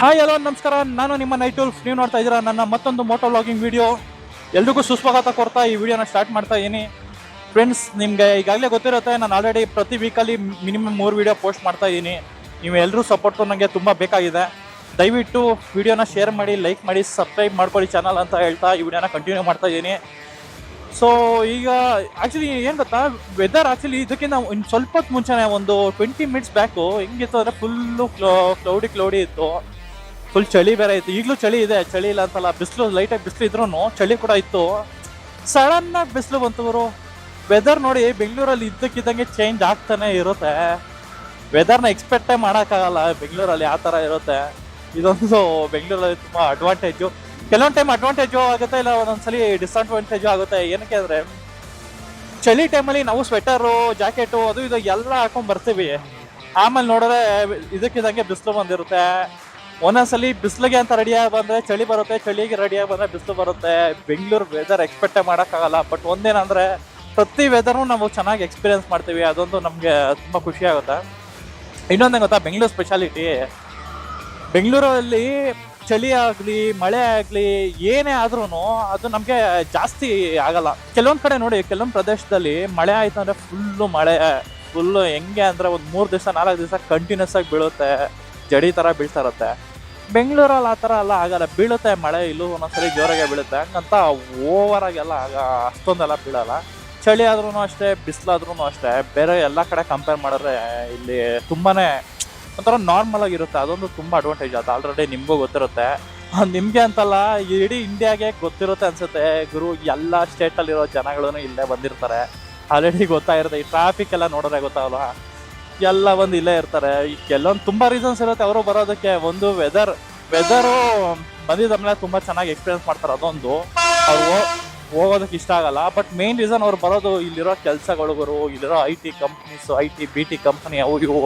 Hi hello ನಮಸ್ಕಾರ, ನಾನು ನಿಮ್ಮ ನೈಟ್ ಉಲ್ಫ್. ನೀವು ನೋಡ್ತಾ ಇದ್ದೀರಾ ನನ್ನ ಮತ್ತೊಂದು ಮೋಟೋ ವ್ಲಾಗಿಂಗ್ ವಿಡಿಯೋ. ಎಲ್ರಿಗೂ ಸುಸ್ವಾಗತ ಕೊಡ್ತಾ ಈ ವಿಡಿಯೋನ ಸ್ಟಾರ್ಟ್ ಮಾಡ್ತಾ ಇದ್ದೀನಿ. ಫ್ರೆಂಡ್ಸ್, ನಿಮಗೆ ಈಗಾಗಲೇ ಗೊತ್ತಿರುತ್ತೆ, ನಾನು ಆಲ್ರೆಡಿ ಪ್ರತಿ ವೀಕಲ್ಲಿ ಮಿನಿಮಮ್ 3 ವಿಡಿಯೋ ಪೋಸ್ಟ್ ಮಾಡ್ತಾ ಇದ್ದೀನಿ. ನೀವು ಎಲ್ಲರೂ ಸಪೋರ್ಟು ನನಗೆ ತುಂಬ ಬೇಕಾಗಿದೆ. ದಯವಿಟ್ಟು ವಿಡಿಯೋನ ಶೇರ್ ಮಾಡಿ, ಲೈಕ್ ಮಾಡಿ, ಸಬ್ಸ್ಕ್ರೈಬ್ ಮಾಡ್ಕೊಳ್ಳಿ ಚಾನಲ್ ಅಂತ ಹೇಳ್ತಾ ಈ ವಿಡಿಯೋನ ಕಂಟಿನ್ಯೂ ಮಾಡ್ತಾ ಇದ್ದೀನಿ. ಸೊ ಈಗ ಆ್ಯಕ್ಚುಲಿ ಏನು ಗೊತ್ತಾ, ವೆದರ್ ಆ್ಯಕ್ಚುಲಿ ಇದಕ್ಕಿಂತ ಒಂದು ಸ್ವಲ್ಪ ಹೊತ್ತು ಮುಂಚೆನೇ ಒಂದು 20 ಮಿನಿಟ್ಸ್ ಬ್ಯಾಕು ಹೆಂಗಿತ್ತು ಅಂದರೆ ಫುಲ್ಲು ಕ್ಲೌಡಿ ಇತ್ತು. ಫುಲ್ ಚಳಿ ಬೇರೆ ಇತ್ತು. ಈಗಲೂ ಚಳಿ ಇದೆ, ಚಳಿ ಇಲ್ಲ ಅಂತಲ್ಲ. ಬಿಸಿಲು ಲೈಟಾಗಿ ಬಿಸಿಲು ಇದ್ರೂ ಚಳಿ ಕೂಡ ಇತ್ತು. ಸಡನ್ನಾಗಿ ಬಿಸಿಲು ಬಂತು ಗುರು. ವೆದರ್ ನೋಡಿ, ಬೆಂಗಳೂರಲ್ಲಿ ಇದ್ದಕ್ಕಿದ್ದಂಗೆ ಚೇಂಜ್ ಆಗ್ತಾನೆ ಇರುತ್ತೆ. ವೆದರ್ನ ಎಕ್ಸ್ಪೆಕ್ಟೇ ಮಾಡೋಕ್ಕಾಗಲ್ಲ ಬೆಂಗಳೂರಲ್ಲಿ ಯಾವ ಥರ ಇರುತ್ತೆ. ಇದೊಂದು ಬೆಂಗಳೂರಲ್ಲಿ ತುಂಬ ಅಡ್ವಾಂಟೇಜು. ಕೆಲವೊಂದು ಟೈಮ್ ಅಡ್ವಾಂಟೇಜು ಆಗುತ್ತೆ, ಇಲ್ಲ ಒಂದೊಂದ್ಸಲಿ ಡಿಸ್ಅಡ್ವಾಂಟೇಜು ಆಗುತ್ತೆ. ಏನಕ್ಕೆ ಅಂದರೆ, ಚಳಿ ಟೈಮಲ್ಲಿ ನಾವು ಸ್ವೆಟರು, ಜಾಕೆಟು ಅದು ಇದು ಎಲ್ಲ ಹಾಕೊಂಡು ಬರ್ತೀವಿ. ಆಮೇಲೆ ನೋಡಿದ್ರೆ ಇದಕ್ಕಿದ್ದಂಗೆ ಬಿಸಿಲು ಬಂದಿರುತ್ತೆ. ಒಂದೊಂದ್ಸಲಿ ಬಿಸಿಲಿಗೆ ಅಂತ ರೆಡಿಯಾಗಿ ಬಂದರೆ ಚಳಿ ಬರುತ್ತೆ, ಚಳಿಗೆ ರೆಡಿಯಾಗಿ ಬಂದರೆ ಬಿಸಿಲು ಬರುತ್ತೆ. ಬೆಂಗಳೂರು ವೆದರ್ ಎಕ್ಸ್ಪೆಕ್ಟೇ ಮಾಡೋಕ್ಕಾಗಲ್ಲ. ಬಟ್ ಒಂದೇನಂದರೆ, ಪ್ರತಿ ವೆದರ್ನು ನಾವು ಚೆನ್ನಾಗಿ ಎಕ್ಸ್ಪೀರಿಯೆನ್ಸ್ ಮಾಡ್ತೀವಿ. ಅದೊಂದು ನಮಗೆ ತುಂಬ ಖುಷಿ ಆಗುತ್ತೆ. ಇನ್ನೊಂದೇ ಗೊತ್ತಾ, ಬೆಂಗಳೂರು ಸ್ಪೆಷಾಲಿಟಿ, ಬೆಂಗಳೂರಲ್ಲಿ ಚಳಿ ಆಗಲಿ ಮಳೆ ಆಗಲಿ ಏನೇ ಆದ್ರೂ ಅದು ನಮಗೆ ಜಾಸ್ತಿ ಆಗಲ್ಲ. ಕೆಲವೊಂದು ಕಡೆ ನೋಡಿ, ಕೆಲವೊಂದು ಪ್ರದೇಶದಲ್ಲಿ ಮಳೆ ಆಯ್ತು ಅಂದರೆ ಫುಲ್ಲು ಹೆಂಗೆ ಅಂದರೆ ಒಂದು 3 ದಿವಸ 4 ದಿವಸ ಕಂಟಿನ್ಯೂಸ್ ಆಗಿ ಬೀಳುತ್ತೆ, ಜಡಿ ಥರ ಬೀಳ್ತಾ ಇರುತ್ತೆ. ಬೆಂಗಳೂರಲ್ಲಿ ಆ ಥರ ಎಲ್ಲ ಆಗಲ್ಲ. ಬೀಳುತ್ತೆ ಮಳೆ, ಇಲ್ಲೂ ಒಂದೊಂದ್ಸರಿ ಜೋರಾಗೆ ಬೀಳುತ್ತೆ. ಹಂಗಂತ ಓವರಾಗೆಲ್ಲ ಅಷ್ಟೊಂದೆಲ್ಲ ಬೀಳಲ್ಲ. ಚಳಿ ಆದ್ರೂ ಅಷ್ಟೇ, ಬಿಸಿಲಾದ್ರೂ ಅಷ್ಟೇ. ಬೇರೆ ಎಲ್ಲ ಕಡೆ ಕಂಪೇರ್ ಮಾಡಿದ್ರೆ ಇಲ್ಲಿ ತುಂಬಾ ಒಂಥರ ನಾರ್ಮಲ್ ಆಗಿರುತ್ತೆ. ಅದೊಂದು ತುಂಬ ಅಡ್ವಾಂಟೇಜ್. ಅದು ಆಲ್ರೆಡಿ ನಿಮಗೂ ಗೊತ್ತಿರುತ್ತೆ. ನಿಮಗೆ ಅಂತಲ್ಲ, ಇಡೀ ಇಂಡಿಯಾಗೆ ಗೊತ್ತಿರುತ್ತೆ ಅನ್ಸುತ್ತೆ ಗುರು. ಎಲ್ಲ ಸ್ಟೇಟಲ್ಲಿರೋ ಜನಗಳೂ ಇಲ್ಲೇ ಬಂದಿರ್ತಾರೆ. ಆಲ್ರೆಡಿ ಗೊತ್ತಾಗಿರುತ್ತೆ. ಈ ಟ್ರಾಫಿಕ್ ಎಲ್ಲ ನೋಡಿದ್ರೆ ಗೊತ್ತಾಗಲ್ಲ, ಎಲ್ಲ ಬಂದು ಇಲ್ಲೇ ಇರ್ತಾರೆ. ಈ ಕೆಲವೊಂದು ತುಂಬ ರೀಸನ್ಸ್ ಇರುತ್ತೆ ಅವರು ಬರೋದಕ್ಕೆ. ಒಂದು ವೆದರು ಬಂದಿದ್ದಾದ್ಮೇಲೆ ತುಂಬ ಚೆನ್ನಾಗಿ ಎಕ್ಸ್ಪೀರಿಯನ್ಸ್ ಮಾಡ್ತಾರೆ, ಅದೊಂದು. ಅವ್ರು ಹೋಗೋದಕ್ಕೆ ಇಷ್ಟ ಆಗಲ್ಲ. ಬಟ್ ಮೇನ್ ರೀಸನ್ ಅವ್ರು ಬರೋದು ಇಲ್ಲಿರೋ ಕೆಲಸಗಳು, ಇಲ್ಲಿರೋ IT companies, IT BT company ಅವು ಇವು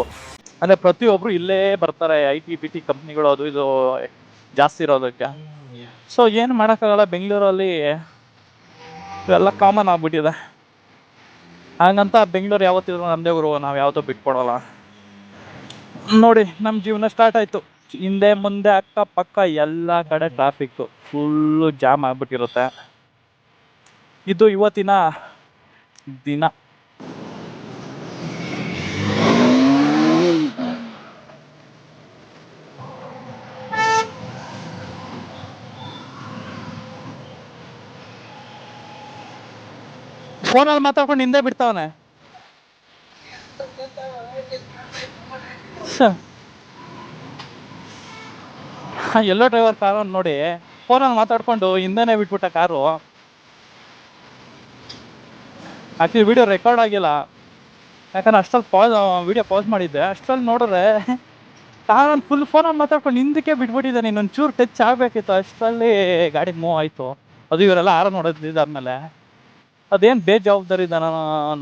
ಅಂದರೆ ಪ್ರತಿಯೊಬ್ಬರು ಇಲ್ಲೇ ಬರ್ತಾರೆ. IT BT ಕಂಪ್ನಿಗಳು ಅದು ಇದು ಜಾಸ್ತಿ ಇರೋದಕ್ಕೆ. ಸೊ ಏನು ಮಾಡೋಕ್ಕಾಗಲ್ಲ, ಬೆಂಗಳೂರಲ್ಲಿ ಇವೆಲ್ಲ ಕಾಮನ್ ಆಗ್ಬಿಟ್ಟಿದೆ. ಹಂಗಂತ ಬೆಂಗಳೂರು ಯಾವತ್ತಿದ್ರು ನಮ್ಮದೇ ಗುರು, ನಾವು ಯಾವತ್ತೂ ಬಿಟ್ಕೊಡಲ್ಲ. ನೋಡಿ, ನಮ್ಮ ಜೀವನ ಸ್ಟಾರ್ಟ್ ಆಯಿತು. ಹಿಂದೆ ಮುಂದೆ ಅಕ್ಕಪಕ್ಕ ಎಲ್ಲ ಕಡೆ ಟ್ರಾಫಿಕ್ಕು, ಫುಲ್ಲು ಜಾಮ್ ಆಗಿಬಿಟ್ಟಿರುತ್ತೆ. ಇದು ಇವತ್ತಿನ ದಿನ. ಫೋನಲ್ಲಿ ಮಾತಾಡ್ಕೊಂಡು ಹಿಂದೆ ಬಿಡ್ತಾವನೆ. ಎಲ್ಲೋ ಡ್ರೈವರ್ ಕಾರು ನೋಡಿ, ಫೋನಲ್ಲಿ ಮಾತಾಡ್ಕೊಂಡು ಹಿಂದೆನೇ ಬಿಟ್ಬಿಟ್ಟ ಕಾರು. ಆ್ಯಕ್ಚುಲಿ ವಿಡಿಯೋ ರೆಕಾರ್ಡ್ ಆಗಿಲ್ಲ, ಯಾಕಂದ್ರೆ ಅಷ್ಟರಲ್ಲಿ ವಿಡಿಯೋ ಪಾಸ್ ಮಾಡಿದ್ದೆ. ಅಷ್ಟರಲ್ಲಿ ನೋಡಿದ್ರೆ ಕಾರಲ್ಲಿ ಫುಲ್ ಫೋನಲ್ಲಿ ಮಾತಾಡ್ಕೊಂಡು ಹಿಂದಕ್ಕೆ ಬಿಟ್ಬಿಟ್ಟಿದ್ದಾನೆ. ಇನ್ನೊಂದು ಚೂರು ಟಚ್ ಆಗಬೇಕಿತ್ತು, ಅಷ್ಟರಲ್ಲಿ ಗಾಡಿ ಮೂವ್ ಆಯಿತು. ಅದು ಇವರೆಲ್ಲ ನೋಡಿದ್ದಾದ್ಮೇಲೆ ಅದೇನು ಬೇಜವಾಬ್ದಾರಿ ಇದ್ದಾನ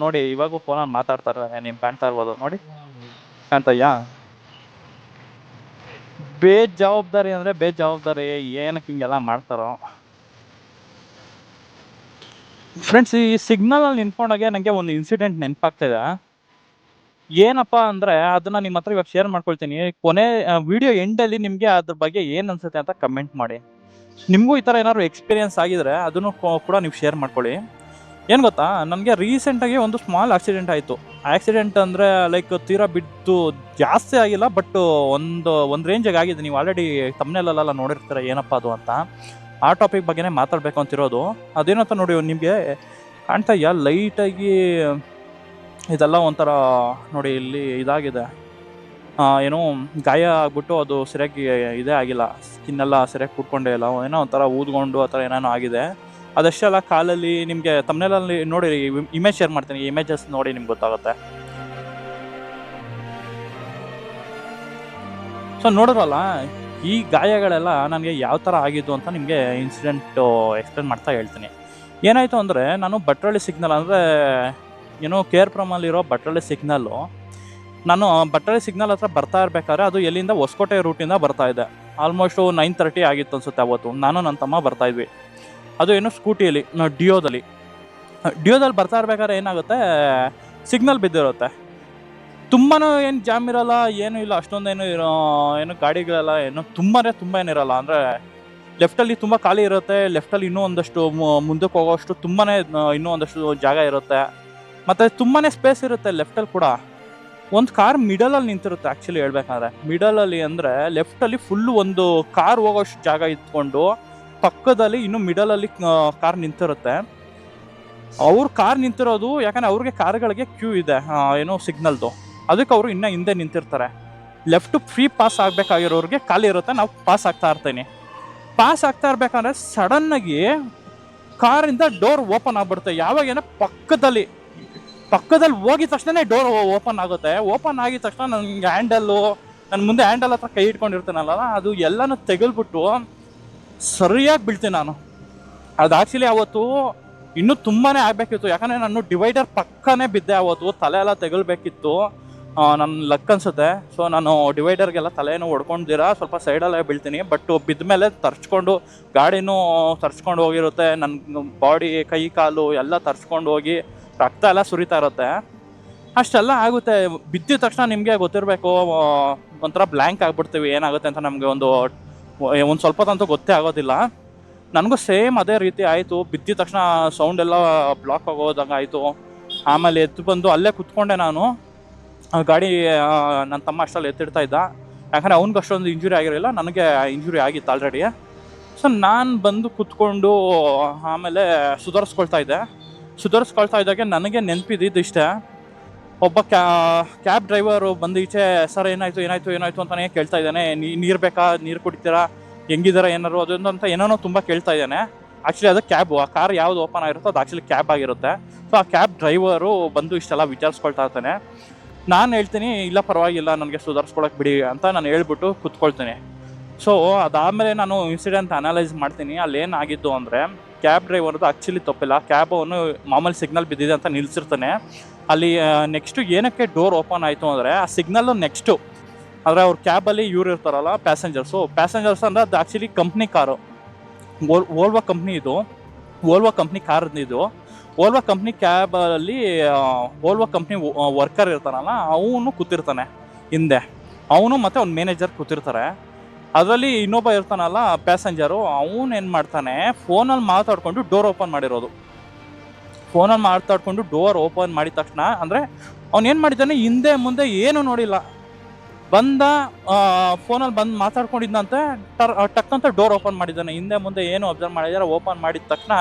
ನೋಡಿ. ಇವಾಗೂ ಫೋನಲ್ಲಿ ಮಾತಾಡ್ತಾರೆ, ನೀವು ಕಾಣ್ತಾ ಇರ್ಬೋದು ನೋಡಿ, ಕಾಣ್ತಯ್ಯಾ? ಬೇಜವಾಬ್ದಾರಿ ಅಂದರೆ ಬೇಜವಾಬ್ದಾರಿ. ಏನಕ್ಕೆ ಹಿಂಗೆಲ್ಲ ಮಾಡ್ತಾರೋ ಫ್ರೆಂಡ್ಸ್. ಈ ಸಿಗ್ನಲಲ್ಲಿ ನಿಂತ್ಕೊಂಡಾಗೆ ನನಗೆ ಒಂದು ಇನ್ಸಿಡೆಂಟ್ ನೆನಪಾಗ್ತಿದೆ. ಏನಪ್ಪ ಅಂದರೆ, ಅದನ್ನು ನಿಮ್ಮ ಹತ್ರ ಇವಾಗ ಶೇರ್ ಮಾಡ್ಕೊಳ್ತೀನಿ. ಕೊನೆ ವಿಡಿಯೋ ಎಂಡಲ್ಲಿ ನಿಮಗೆ ಅದ್ರ ಬಗ್ಗೆ ಏನು ಅನ್ಸುತ್ತೆ ಅಂತ ಕಮೆಂಟ್ ಮಾಡಿ. ನಿಮಗೂ ಈ ಥರ ಏನಾದ್ರು ಎಕ್ಸ್ಪೀರಿಯನ್ಸ್ ಆಗಿದ್ರೆ ಅದನ್ನು ಕೂಡ ನೀವು ಶೇರ್ ಮಾಡ್ಕೊಳ್ಳಿ. ಏನು ಗೊತ್ತಾ, ನನಗೆ ರೀಸೆಂಟಾಗಿ ಒಂದು ಸ್ಮಾಲ್ ಆಕ್ಸಿಡೆಂಟ್ ಆಯಿತು. ಆಕ್ಸಿಡೆಂಟ್ ಅಂದರೆ ಲೈಕ್ ತೀರಾ ಬಿದ್ದು ಜಾಸ್ತಿ ಆಗಿಲ್ಲ, ಬಟ್ ಒಂದು ರೇಂಜಿಗೆ ಆಗಿದೆ. ನೀವು ಆಲ್ರೆಡಿ ತಮ್ಮನೇಲೆಲ್ಲ ನೋಡಿರ್ತೀರ ಏನಪ್ಪ ಅದು ಅಂತ. ಆ ಟಾಪಿಕ್ ಬಗ್ಗೆನೇ ಮಾತಾಡಬೇಕು ಅಂತಿರೋದು. ಅದೇನಂತ ನೋಡಿ, ನಿಮಗೆ ಕಾಣ್ತಾ ಇದೆಯಾ ಲೈಟಾಗಿ ಇದೆಲ್ಲ ಒಂಥರ ನೋಡಿ, ಇಲ್ಲಿ ಇದಾಗಿದೆ, ಏನೋ ಗಾಯ ಆಗ್ಬಿಟ್ಟು ಅದು ಸರಿಯಾಗಿ ಇದೇ ಆಗಿಲ್ಲ, ಸ್ಕಿನ್ನೆಲ್ಲ ಸರಿಯಾಗಿ ಕುಟ್ಕೊಂಡೇ ಇಲ್ಲ, ಏನೋ ಒಂಥರ ಊದ್ಕೊಂಡು ಆ ಥರ ಏನೇನೋ ಆಗಿದೆ. ಅದಷ್ಟೇ ಅಲ್ಲ, ಕಾಲಲ್ಲಿ ನಿಮಗೆ ತಮ್ಮನೇಲಲ್ಲಿ ನೋಡಿ, ಇಮೇಜ್ ಶೇರ್ ಮಾಡ್ತೀನಿ, ಇಮೇಜಸ್ ನೋಡಿ ನಿಮ್ಗೆ ಗೊತ್ತಾಗುತ್ತೆ. ಸೊ ನೋಡಿದ್ರಲ್ಲ, ಈ ಗಾಯಗಳೆಲ್ಲ ನನಗೆ ಯಾವ ಥರ ಆಗಿದ್ದು ಅಂತ ನಿಮಗೆ ಇನ್ಸಿಡೆಂಟು ಎಕ್ಸ್ಪ್ಲೇನ್ ಮಾಡ್ತಾ ಹೇಳ್ತೀನಿ. ಏನಾಯಿತು ಅಂದರೆ, ನಾನು ಭಟ್ರಳ್ಳಿ ಸಿಗ್ನಲ್ ಅಂದರೆ ಏನೋ KRPುರಮಲ್ಲಿರೋ ಭಟ್ರಳ್ಳಿ ಸಿಗ್ನಲ್ಲು, ನಾನು ಭಟ್ರಳ್ಳಿ ಸಿಗ್ನಲ್ ಹತ್ರ ಬರ್ತಾ ಇರಬೇಕಾದ್ರೆ, ಅದು ಎಲ್ಲಿಂದ ಹೊಸಕೋಟೆ ರೂಟಿಂದ ಬರ್ತಾಯಿದ್ದೆ. ಆಲ್ಮೋಸ್ಟು 9:30 ಆಗಿತ್ತು ಅನಿಸುತ್ತೆ ಅವತ್ತು. ನಾನು ನನ್ನ ತಮ್ಮ ಬರ್ತಾಯಿದ್ವಿ. ಅದು ಏನೋ ಸ್ಕೂಟಿಯಲ್ಲಿ, ಡಿಯೋದಲ್ಲಿ ಬರ್ತಾ ಇರ್ಬೇಕಾದ್ರೆ ಏನಾಗುತ್ತೆ, ಸಿಗ್ನಲ್ ಬಿದ್ದಿರುತ್ತೆ. ತುಂಬಾ ಏನು ಜಾಮ್ ಇರಲ್ಲ, ಏನು ಇಲ್ಲ, ಅಷ್ಟೊಂದೇನು ಏನು ಗಾಡಿಗಳೆಲ್ಲ ಏನು ತುಂಬ ಏನಿರಲ್ಲ. ಅಂದರೆ ಲೆಫ್ಟಲ್ಲಿ ತುಂಬ ಖಾಲಿ ಇರುತ್ತೆ, ಲೆಫ್ಟಲ್ಲಿ ಇನ್ನೂ ಒಂದಷ್ಟು ಮುಂದಕ್ಕೆ ಹೋಗೋಷ್ಟು ತುಂಬಾ ಇನ್ನೂ ಒಂದಷ್ಟು ಜಾಗ ಇರುತ್ತೆ. ಮತ್ತು ತುಂಬಾ ಸ್ಪೇಸ್ ಇರುತ್ತೆ ಲೆಫ್ಟಲ್ಲಿ ಕೂಡ. ಒಂದು ಕಾರ್ ಮಿಡಲಲ್ಲಿ ನಿಂತಿರುತ್ತೆ ಆ್ಯಕ್ಚುಲಿ ಹೇಳ್ಬೇಕಂದ್ರೆ. ಮಿಡಲಲ್ಲಿ ಅಂದರೆ ಲೆಫ್ಟಲ್ಲಿ ಫುಲ್ಲು ಒಂದು ಕಾರ್ ಹೋಗೋಷ್ಟು ಜಾಗ ಇಟ್ಕೊಂಡು ಪಕ್ಕದಲ್ಲಿ ಇನ್ನೂ ಮಿಡಲಲ್ಲಿ ಕಾರ್ ನಿಂತಿರುತ್ತೆ. ಅವ್ರ ಕಾರ್ ನಿಂತಿರೋದು ಯಾಕಂದರೆ ಅವ್ರಿಗೆ ಕಾರ್ಗಳಿಗೆ ಕ್ಯೂ ಇದೆ, ಏನೋ ಸಿಗ್ನಲ್ದು, ಅದಕ್ಕೆ ಅವರು ಇನ್ನೂ ಹಿಂದೆ ನಿಂತಿರ್ತಾರೆ. ಲೆಫ್ಟ್ ಫ್ರೀ ಪಾಸ್ ಆಗಬೇಕಾಗಿರೋರಿಗೆ ಖಾಲಿ ಇರುತ್ತೆ, ನಾವು ಪಾಸ್ ಆಗ್ತಾ ಇರ್ಬೇಕಂದ್ರೆ ಸಡನ್ನಾಗಿ ಕಾರಿಂದ ಡೋರ್ ಓಪನ್ ಆಗ್ಬಿಡುತ್ತೆ. ಯಾವಾಗೇನೋ ಪಕ್ಕದಲ್ಲಿ ಹೋಗಿದ ತಕ್ಷಣ ಡೋರ್ ಓಪನ್ ಆಗುತ್ತೆ. ಓಪನ್ ಆಗಿದ ತಕ್ಷಣ ನನಗೆ ನನ್ನ ಮುಂದೆ ಹ್ಯಾಂಡಲ್ ಹತ್ರ ಕೈ ಇಟ್ಕೊಂಡಿರ್ತೀನಲ್ಲ, ಅದು ಎಲ್ಲನೂ ತೆಗೆದ್ಬಿಟ್ಟು ಸರಿಯಾಗಿ ಬೀಳ್ತೀನಿ ನಾನು. ಅದು ಆ್ಯಕ್ಚುಲಿ ಅವತ್ತು ಇನ್ನೂ ತುಂಬಾ ಆಗಬೇಕಿತ್ತು, ಯಾಕಂದರೆ ನಾನು ಡಿವೈಡರ್ ಪಕ್ಕನೇ ಬಿದ್ದೆ ಅವತ್ತು. ತಲೆ ಎಲ್ಲ ತೆಗಲ್ಬೇಕಿತ್ತು, ನನ್ನ ಲಕ್ ಅನ್ಸುತ್ತೆ. ಸೊ ನಾನು ಡಿವೈಡರ್ಗೆಲ್ಲ ತಲೆನೂ ಹೊಡ್ಕೊಂಡಿದ್ದೀರಾ, ಸ್ವಲ್ಪ ಸೈಡಲ್ಲೇ ಬೀಳ್ತೀನಿ. ಬಟ್ ಬಿದ್ದ ಮೇಲೆ ಗಾಡಿನೂ ತರ್ಚ್ಕೊಂಡು ಹೋಗಿರುತ್ತೆ, ನನ್ನ ಬಾಡಿ ಕೈ ಕಾಲು ಎಲ್ಲ ತರ್ಚ್ಕೊಂಡು ಹೋಗಿ ರಕ್ತ ಎಲ್ಲ ಸುರಿತಾ ಇರುತ್ತೆ. ಅಷ್ಟೆಲ್ಲ ಆಗುತ್ತೆ. ಬಿದ್ದಿದ ತಕ್ಷಣ ನಿಮಗೆ ಗೊತ್ತಿರಬೇಕು, ಒಂಥರ ಬ್ಲ್ಯಾಂಕ್ ಆಗಿಬಿಡ್ತೀವಿ, ಏನಾಗುತ್ತೆ ಅಂತ ನಮಗೆ ಒಂದು ಸ್ವಲ್ಪ ಹೊತ್ತಂತೂ ಗೊತ್ತೇ ಆಗೋದಿಲ್ಲ. ನನಗೂ ಸೇಮ್ ಅದೇ ರೀತಿ ಆಯಿತು. ಬಿದ್ದಿದ ತಕ್ಷಣ ಸೌಂಡ್ ಎಲ್ಲ ಬ್ಲಾಕ್ ಆಗೋದಂಗೆ ಆಯಿತು. ಆಮೇಲೆ ಎದ್ದು ಬಂದು ಅಲ್ಲೇ ಕುತ್ಕೊಂಡೆ ನಾನು. ಗಾಡಿ ನನ್ನ ತಮ್ಮ ಅಷ್ಟರಲ್ಲಿ ಎತ್ತಿಡ್ತಾ ಇದ್ದ, ಯಾಕಂದರೆ ಅವ್ನಿಗೆ ಅಷ್ಟೊಂದು ಇಂಜುರಿ ಆಗಿರಲಿಲ್ಲ, ನನಗೆ ಇಂಜುರಿ ಆಗಿತ್ತು ಆಲ್ರೆಡಿ. ಸೊ ನಾನು ಬಂದು ಕುತ್ಕೊಂಡು ಆಮೇಲೆ ಸುಧಾರಿಸ್ಕೊಳ್ತಾ ಇದ್ದಾಗೆ ನನಗೆ ನೆನಪಿದ್ದು ಇಷ್ಟೇ. ಒಬ್ಬ ಕ್ಯಾಬ್ ಡ್ರೈವರು ಬಂದು ಈಚೆ, ಸರ್ ಏನಾಯಿತು ಅಂತಲೇ ಕೇಳ್ತಾ ಇದ್ದಾನೆ. ನೀರು ಬೇಕಾ, ನೀರು ಕುಡಿತೀರಾ, ಹೆಂಗಿದಾರ ಏನಾರು ಅದೊಂದು ಅಂತ ಏನೇನೋ ತುಂಬ ಕೇಳ್ತಾ ಇದ್ದಾನೆ. ಆ್ಯಕ್ಚುಲಿ ಅದು ಕ್ಯಾಬು, ಆ ಕಾರ್ ಯಾವುದು ಓಪನ್ ಆಗಿರುತ್ತೋ ಅದು ಆ್ಯಕ್ಚುಲಿ ಕ್ಯಾಬ್ ಆಗಿರುತ್ತೆ. ಸೊ ಆ ಕ್ಯಾಬ್ ಡ್ರೈವರು ಬಂದು ಇಷ್ಟೆಲ್ಲ ವಿಚಾರಿಸ್ಕೊಳ್ತಾ ಇರ್ತಾನೆ. ನಾನು ಹೇಳ್ತೀನಿ, ಇಲ್ಲ ಪರವಾಗಿಲ್ಲ, ನನಗೆ ಸುಧಾರಿಸ್ಕೊಳಕ್ಕೆ ಬಿಡಿ ಅಂತ ನಾನು ಹೇಳ್ಬಿಟ್ಟು ಕೂತ್ಕೊಳ್ತೀನಿ. ಸೊ ಅದಾದಮೇಲೆ ನಾನು ಇನ್ಸಿಡೆಂಟ್ ಅನಲೈಸ್ ಮಾಡ್ತೀನಿ. ಅಲ್ಲೇನಾಗಿದ್ದು ಅಂದರೆ, ಕ್ಯಾಬ್ ಡ್ರೈವರ್ದು ಆ್ಯಕ್ಚುಲಿ ತಪ್ಪಿಲ್ಲ. ಕ್ಯಾಬ್ ಅವನು ಮಾಮೂಲಿ ಸಿಗ್ನಲ್ ಬಿದ್ದಿದೆ ಅಂತ ನಿಲ್ಲಿಸಿರ್ತಾನೆ. ಅಲ್ಲಿ ನೆಕ್ಸ್ಟು ಏನಕ್ಕೆ ಡೋರ್ ಓಪನ್ ಆಯಿತು ಅಂದರೆ, ಆ ಸಿಗ್ನಲ್ಲು ನೆಕ್ಸ್ಟು ಆದರೆ ಅವ್ರ ಕ್ಯಾಬಲ್ಲಿ ಇವ್ರು ಇರ್ತಾರಲ್ಲ ಪ್ಯಾಸೆಂಜರ್ಸ್ ಅಂದರೆ ಅದು actually company car, Volvo company ಇದು, ವೋಲ್ವೋ ಕಂಪ್ನಿ ಕಾರ್ ಇದು. ವೋಲ್ವೋ ಕಂಪ್ನಿ ಕ್ಯಾಬಲ್ಲಿ ವೋಲ್ವೋ ಕಂಪ್ನಿ ವರ್ಕರ್ ಇರ್ತಾನಲ್ಲ, ಅವನು ಕೂತಿರ್ತಾನೆ ಹಿಂದೆ, ಅವನು ಮತ್ತು ಅವ್ನ ಮ್ಯಾನೇಜರ್ ಕೂತಿರ್ತಾರೆ. ಅದರಲ್ಲಿ ಇನ್ನೊಬ್ಬ ಇರ್ತಾನಲ್ಲ ಪ್ಯಾಸೆಂಜರು, ಅವನು ಏನು ಮಾಡ್ತಾನೆ, ಫೋನಲ್ಲಿ ಮಾತಾಡಿಕೊಂಡು ಡೋರ್ ಓಪನ್ ಮಾಡಿದ ತಕ್ಷಣ ಅಂದರೆ ಅವ್ನು ಏನು ಮಾಡಿದ್ದಾನೆ, ಹಿಂದೆ ಮುಂದೆ ಏನೂ ನೋಡಿಲ್ಲ, ಫೋನಲ್ಲಿ ಬಂದು ಮಾತಾಡ್ಕೊಂಡಿದ್ದಂತೆ, ಟಕ್ಕಂತ ಡೋರ್ ಓಪನ್ ಮಾಡಿದ್ದಾನೆ. ಹಿಂದೆ ಮುಂದೆ ಏನು ಅಬ್ಸರ್ವ್ ಮಾಡಿದ್ದಾರೆ. ಓಪನ್ ಮಾಡಿದ ತಕ್ಷಣ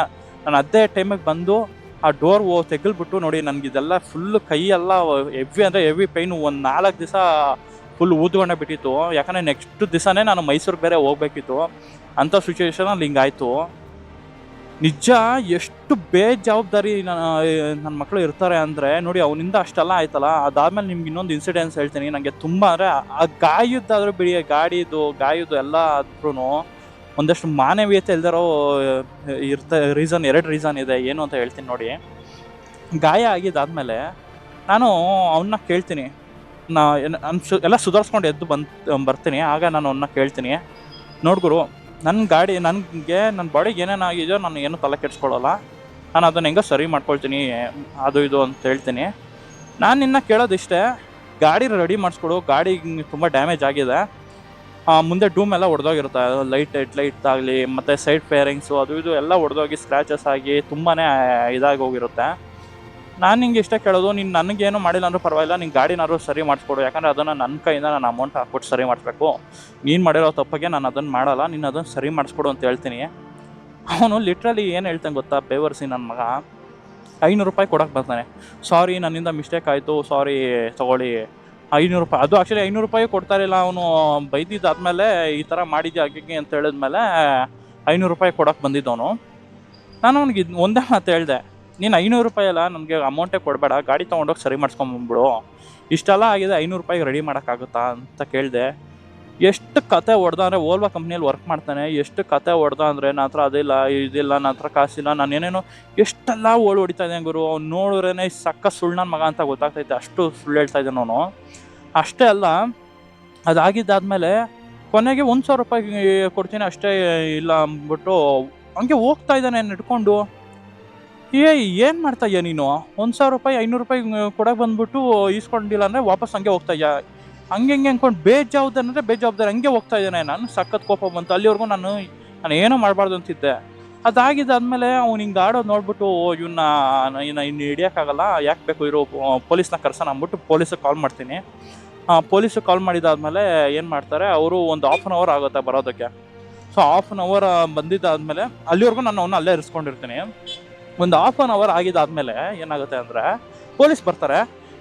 ನಾನು ಅದೇ ಟೈಮಿಗೆ ಬಂದು ಆ ಡೋರ್ ತೆಗೆಲ್ಬಿಟ್ಟು, ನೋಡಿ ನನಗಿದೆಲ್ಲ ಫುಲ್ಲು ಕೈಯೆಲ್ಲ ಹೆವಿ ಪೈನು. ಒಂದು 4 ದಿವಸ ಫುಲ್ ಊದ್ಕೊಂಡೆ ಬಿಟ್ಟಿತ್ತು, ಯಾಕಂದರೆ ನೆಕ್ಸ್ಟ್ ದಿವಸನೇ ನಾನು ಮೈಸೂರಿಗೆ ಬೇರೆ ಹೋಗ್ಬೇಕಿತ್ತು. ಅಂಥ ಸಿಚುವೇಶನಲ್ಲಿ ಹಿಂಗಾಯಿತು. ನಿಜ ಎಷ್ಟು ಬೇಜವಾಬ್ದಾರಿ ನನ್ನ ಮಕ್ಕಳು ಇರ್ತಾರೆ ಅಂದರೆ ನೋಡಿ, ಅವನಿಂದ ಅಷ್ಟೆಲ್ಲ ಆಯ್ತಲ್ಲ. ಅದಾದಮೇಲೆ ನಿಮ್ಗೆ ಇನ್ನೊಂದು ಇನ್ಸಿಡೆನ್ಸ್ ಹೇಳ್ತೀನಿ. ನನಗೆ ತುಂಬ ಅಂದರೆ ಆ ಗಾಯದ್ದಾದರೂ ಬಿಡಿ, ಗಾಯದ್ದು ಎಲ್ಲ ಆದ್ರೂ ಒಂದಷ್ಟು ಮಾನವೀಯತೆ ಇಲ್ದಿರೋ ಎರಡು ರೀಸನ್ ಇದೆ. ಏನು ಅಂತ ಹೇಳ್ತೀನಿ ನೋಡಿ. ಗಾಯ ಆಗಿದ್ದಾದಮೇಲೆ ನಾನು ಅವನ್ನ ಕೇಳ್ತೀನಿ, ಎಲ್ಲ ಸುಧಾರಿಸ್ಕೊಂಡು ಎದ್ದು ಬರ್ತೀನಿ. ಆಗ ನಾನು ಅವನ್ನ ಕೇಳ್ತೀನಿ, ನೋಡ್ಗುರು, ನನ್ನ ಬಾಡಿಗೆ ಏನೇನಾಗಿದೆಯೋ ನಾನು ಏನು ತಲೆ ಕೆಡಿಸ್ಕೊಳ್ಳಲ್ಲ, ನಾನು ಅದನ್ನು ಹೆಂಗೋ ಸರಿ ಮಾಡ್ಕೊಳ್ತೀನಿ, ಅದು ಇದು ಅಂತ ಹೇಳ್ತೀನಿ. ನಾನು ನಿನ್ನ ಕೇಳೋದಿಷ್ಟೇ, ಗಾಡಿ ರೆಡಿ ಮಾಡಿಸ್ಕೊಡು. ಗಾಡಿ ತುಂಬ ಡ್ಯಾಮೇಜ್ ಆಗಿದೆ, ಮುಂದೆ ಡೂಮ್ ಎಲ್ಲ ಒಡೆದೋಗಿರುತ್ತೆ, ಹೆಡ್ಲೈಟ್ ಆಗಲಿ ಮತ್ತು ಸೈಡ್ ಫೇರಿಂಗ್ಸು ಅದು ಇದು ಎಲ್ಲ ಒಡೆದೋಗಿ ಸ್ಕ್ರ್ಯಾಚಸ್ ಆಗಿ ತುಂಬಾ ಇದಾಗಿ ಹೋಗಿರುತ್ತೆ. ನಾನು ನಿಂಗೆ ಇಷ್ಟೇ ಕೇಳೋದು, ನೀನು ನನಗೇನು ಮಾಡಿಲ್ಲ ಅಂದರೂ ಪರವಾಗಿಲ್ಲ, ನಿನ್ನ ಗಾಡಿನಾದ್ರು ಸರಿ ಮಾಡಿಸ್ಕೊಡು. ಯಾಕಂದರೆ ಅದನ್ನು ನನ್ನ ಕೈಯಿಂದ ನಾನು ಅಮೌಂಟ್ ಹಾಕ್ಬಿಟ್ಟು ಸರಿ ಮಾಡಿಸ್ಬೇಕು. ನೀನು ಮಾಡಿರೋ ತಪ್ಪಿಗೆ ನಾನು ಅದನ್ನು ಮಾಡಲ್ಲ, ನೀನು ಅದನ್ನು ಸರಿ ಮಾಡಿಸ್ಕೊಡು ಅಂತ ಹೇಳ್ತೀನಿ. ಅವನು ಲಿಟ್ರಲಿ ಏನು ಹೇಳ್ತಾನೆ ಗೊತ್ತಾ, ಬೇವರ್ಸಿ ನನ್ನ ಮಗ, 500 ರೂಪಾಯಿ ಕೊಡೋಕ್ಕೆ ಬರ್ತಾನೆ. ಸಾರಿ, ನನ್ನಿಂದ ಮಿಸ್ಟೇಕ್ ಆಯಿತು, ಸಾರಿ ತೊಗೊಳ್ಳಿ 500 ರೂಪಾಯಿ. ಅದು ಆ್ಯಕ್ಚುಲಿ 500 ರೂಪಾಯಿ ಕೊಡ್ತಾ ಇರಲಿಲ್ಲ. ಅವನು ಬೈದಿದ್ದಾದಮೇಲೆ ಈ ಥರ ಮಾಡಿದ್ದೆ ಹಾಗೆ ಅಂತ ಹೇಳಿದ್ಮೇಲೆ 500 ರೂಪಾಯಿ ಕೊಡೋಕ್ಕೆ ಬಂದಿದ್ದವನು. ನಾನು ಅವ್ನಿಗೆ ಒಂದೇ ಮಾತು ಹೇಳಿದೆ, ನೀನು 500 ರೂಪಾಯಿ ಅಲ್ಲ, ನನಗೆ ಅಮೌಂಟೇ ಕೊಡಬೇಡ, ಗಾಡಿ ತೊಗೊಂಡೋಗಿ ಸರಿ ಮಾಡಿಸ್ಕೊಂಬಂದ್ಬಿಡು. ಇಷ್ಟೆಲ್ಲ ಆಗಿದೆ, 500 ರೂಪಾಯಿಗೆ ರೆಡಿ ಮಾಡೋಕ್ಕಾಗುತ್ತಾ ಅಂತ ಕೇಳಿದೆ. ಎಷ್ಟು ಕತೆ ಹೊಡೆದ ಅಂದರೆ, ವೋಲ್ವೋ ಕಂಪ್ನಿಯಲ್ಲಿ ವರ್ಕ್ ಮಾಡ್ತಾನೆ, ಎಷ್ಟು ಕತೆ ಹೊಡೆದ ಅಂದರೆ, ನನ್ನ ಹತ್ರ ಅದಿಲ್ಲ ಇದಿಲ್ಲ, ನನ್ನ ಹತ್ರ ಕಾಸಿಲ್ಲ, ನಾನು ಏನೇನೋ ಎಷ್ಟೆಲ್ಲ ಹೊಡಿತಾ ಇದ್ದಾನೆ ಗುರು. ಅವ್ನು ನೋಡಿದ್ರೇ ಸಕ್ಕ ಸುಳ್ಳು ನನ್ನ ಮಗ ಅಂತ ಗೊತ್ತಾಗ್ತೈತೆ, ಅಷ್ಟು ಸುಳ್ಳು ಹೇಳ್ತಾ ಇದ್ದಾನೆ ಅವನು. ಅಷ್ಟೇ ಅಲ್ಲ, ಅದಾಗಿದ್ದಾದಮೇಲೆ ಕೊನೆಗೆ 1,000 ರೂಪಾಯಿ ಕೊಡ್ತೀನಿ ಅಷ್ಟೇ ಇಲ್ಲ ಅಂದ್ಬಿಟ್ಟು ಹಂಗೆ ಹೋಗ್ತಾ ಇದ್ದಾನೆ ನಡ್ಕೊಂಡು. ಏನು ಮಾಡ್ತಾ ಇದೆಯಾ ನೀನು? 1,000 ರೂಪಾಯಿ 500 ರೂಪಾಯಿ ಕೊಡಕ್ಕೆ ಬಂದ್ಬಿಟ್ಟು ಈಸ್ಕೊಂಡಿಲ್ಲ ಅಂದರೆ ವಾಪಸ್ ಹಂಗೆ ಹೋಗ್ತಾ ಇದೆಯಾ? ಹಂಗೆ ಹಿಂಗೆ ಅಂದ್ಕೊಂಡು ಬೇಜವಾಬ್ದಾರಿ ಹಂಗೆ ಹೋಗ್ತಾ ಇದ್ದಾನೆ. ನಾನು ಸಖತ್ ಕೋಪ ಬಂತು. ಅಲ್ಲಿವರೆಗೂ ನಾನು ಏನೂ ಮಾಡಬಾರ್ದು ಅಂತಿದ್ದೆ. ಅದಾಗಿದ್ದಾದ್ಮೇಲೆ ಅವ್ನು ಹಿಂಗೆ ಆಡೋದು ನೋಡ್ಬಿಟ್ಟು ಇವನ್ನ ಇನ್ನು ಹಿಡಿಯೋಕ್ಕಾಗಲ್ಲ, ಯಾಕೆ ಬೇಕು ಇರೋ ಪೊಲೀಸ್ನ ಕರ್ಸೋಣ ಅಂದ್ಬಿಟ್ಟು ಪೊಲೀಸಿಗೆ ಕಾಲ್ ಮಾಡ್ತೀನಿ. ಪೊಲೀಸಿಗೆ ಕಾಲ್ ಮಾಡಿದಾದ್ಮೇಲೆ ಏನು ಮಾಡ್ತಾರೆ, ಅವರು ಒಂದು 1/2 hour ಆಗುತ್ತೆ ಬರೋದಕ್ಕೆ. ಸೊ 1/2 hour ಬಂದಿದ್ದಾದ್ಮೇಲೆ ಅಲ್ಲಿವರೆಗೂ ನಾನು ಅವನ್ನ ಅಲ್ಲೇ ಇರಿಸ್ಕೊಂಡಿರ್ತೀನಿ. ಒಂದು 1/2 hour ಆಗಿದ್ದಾದ್ಮೇಲೆ ಏನಾಗುತ್ತೆ ಅಂದರೆ ಪೊಲೀಸ್ ಬರ್ತಾರೆ.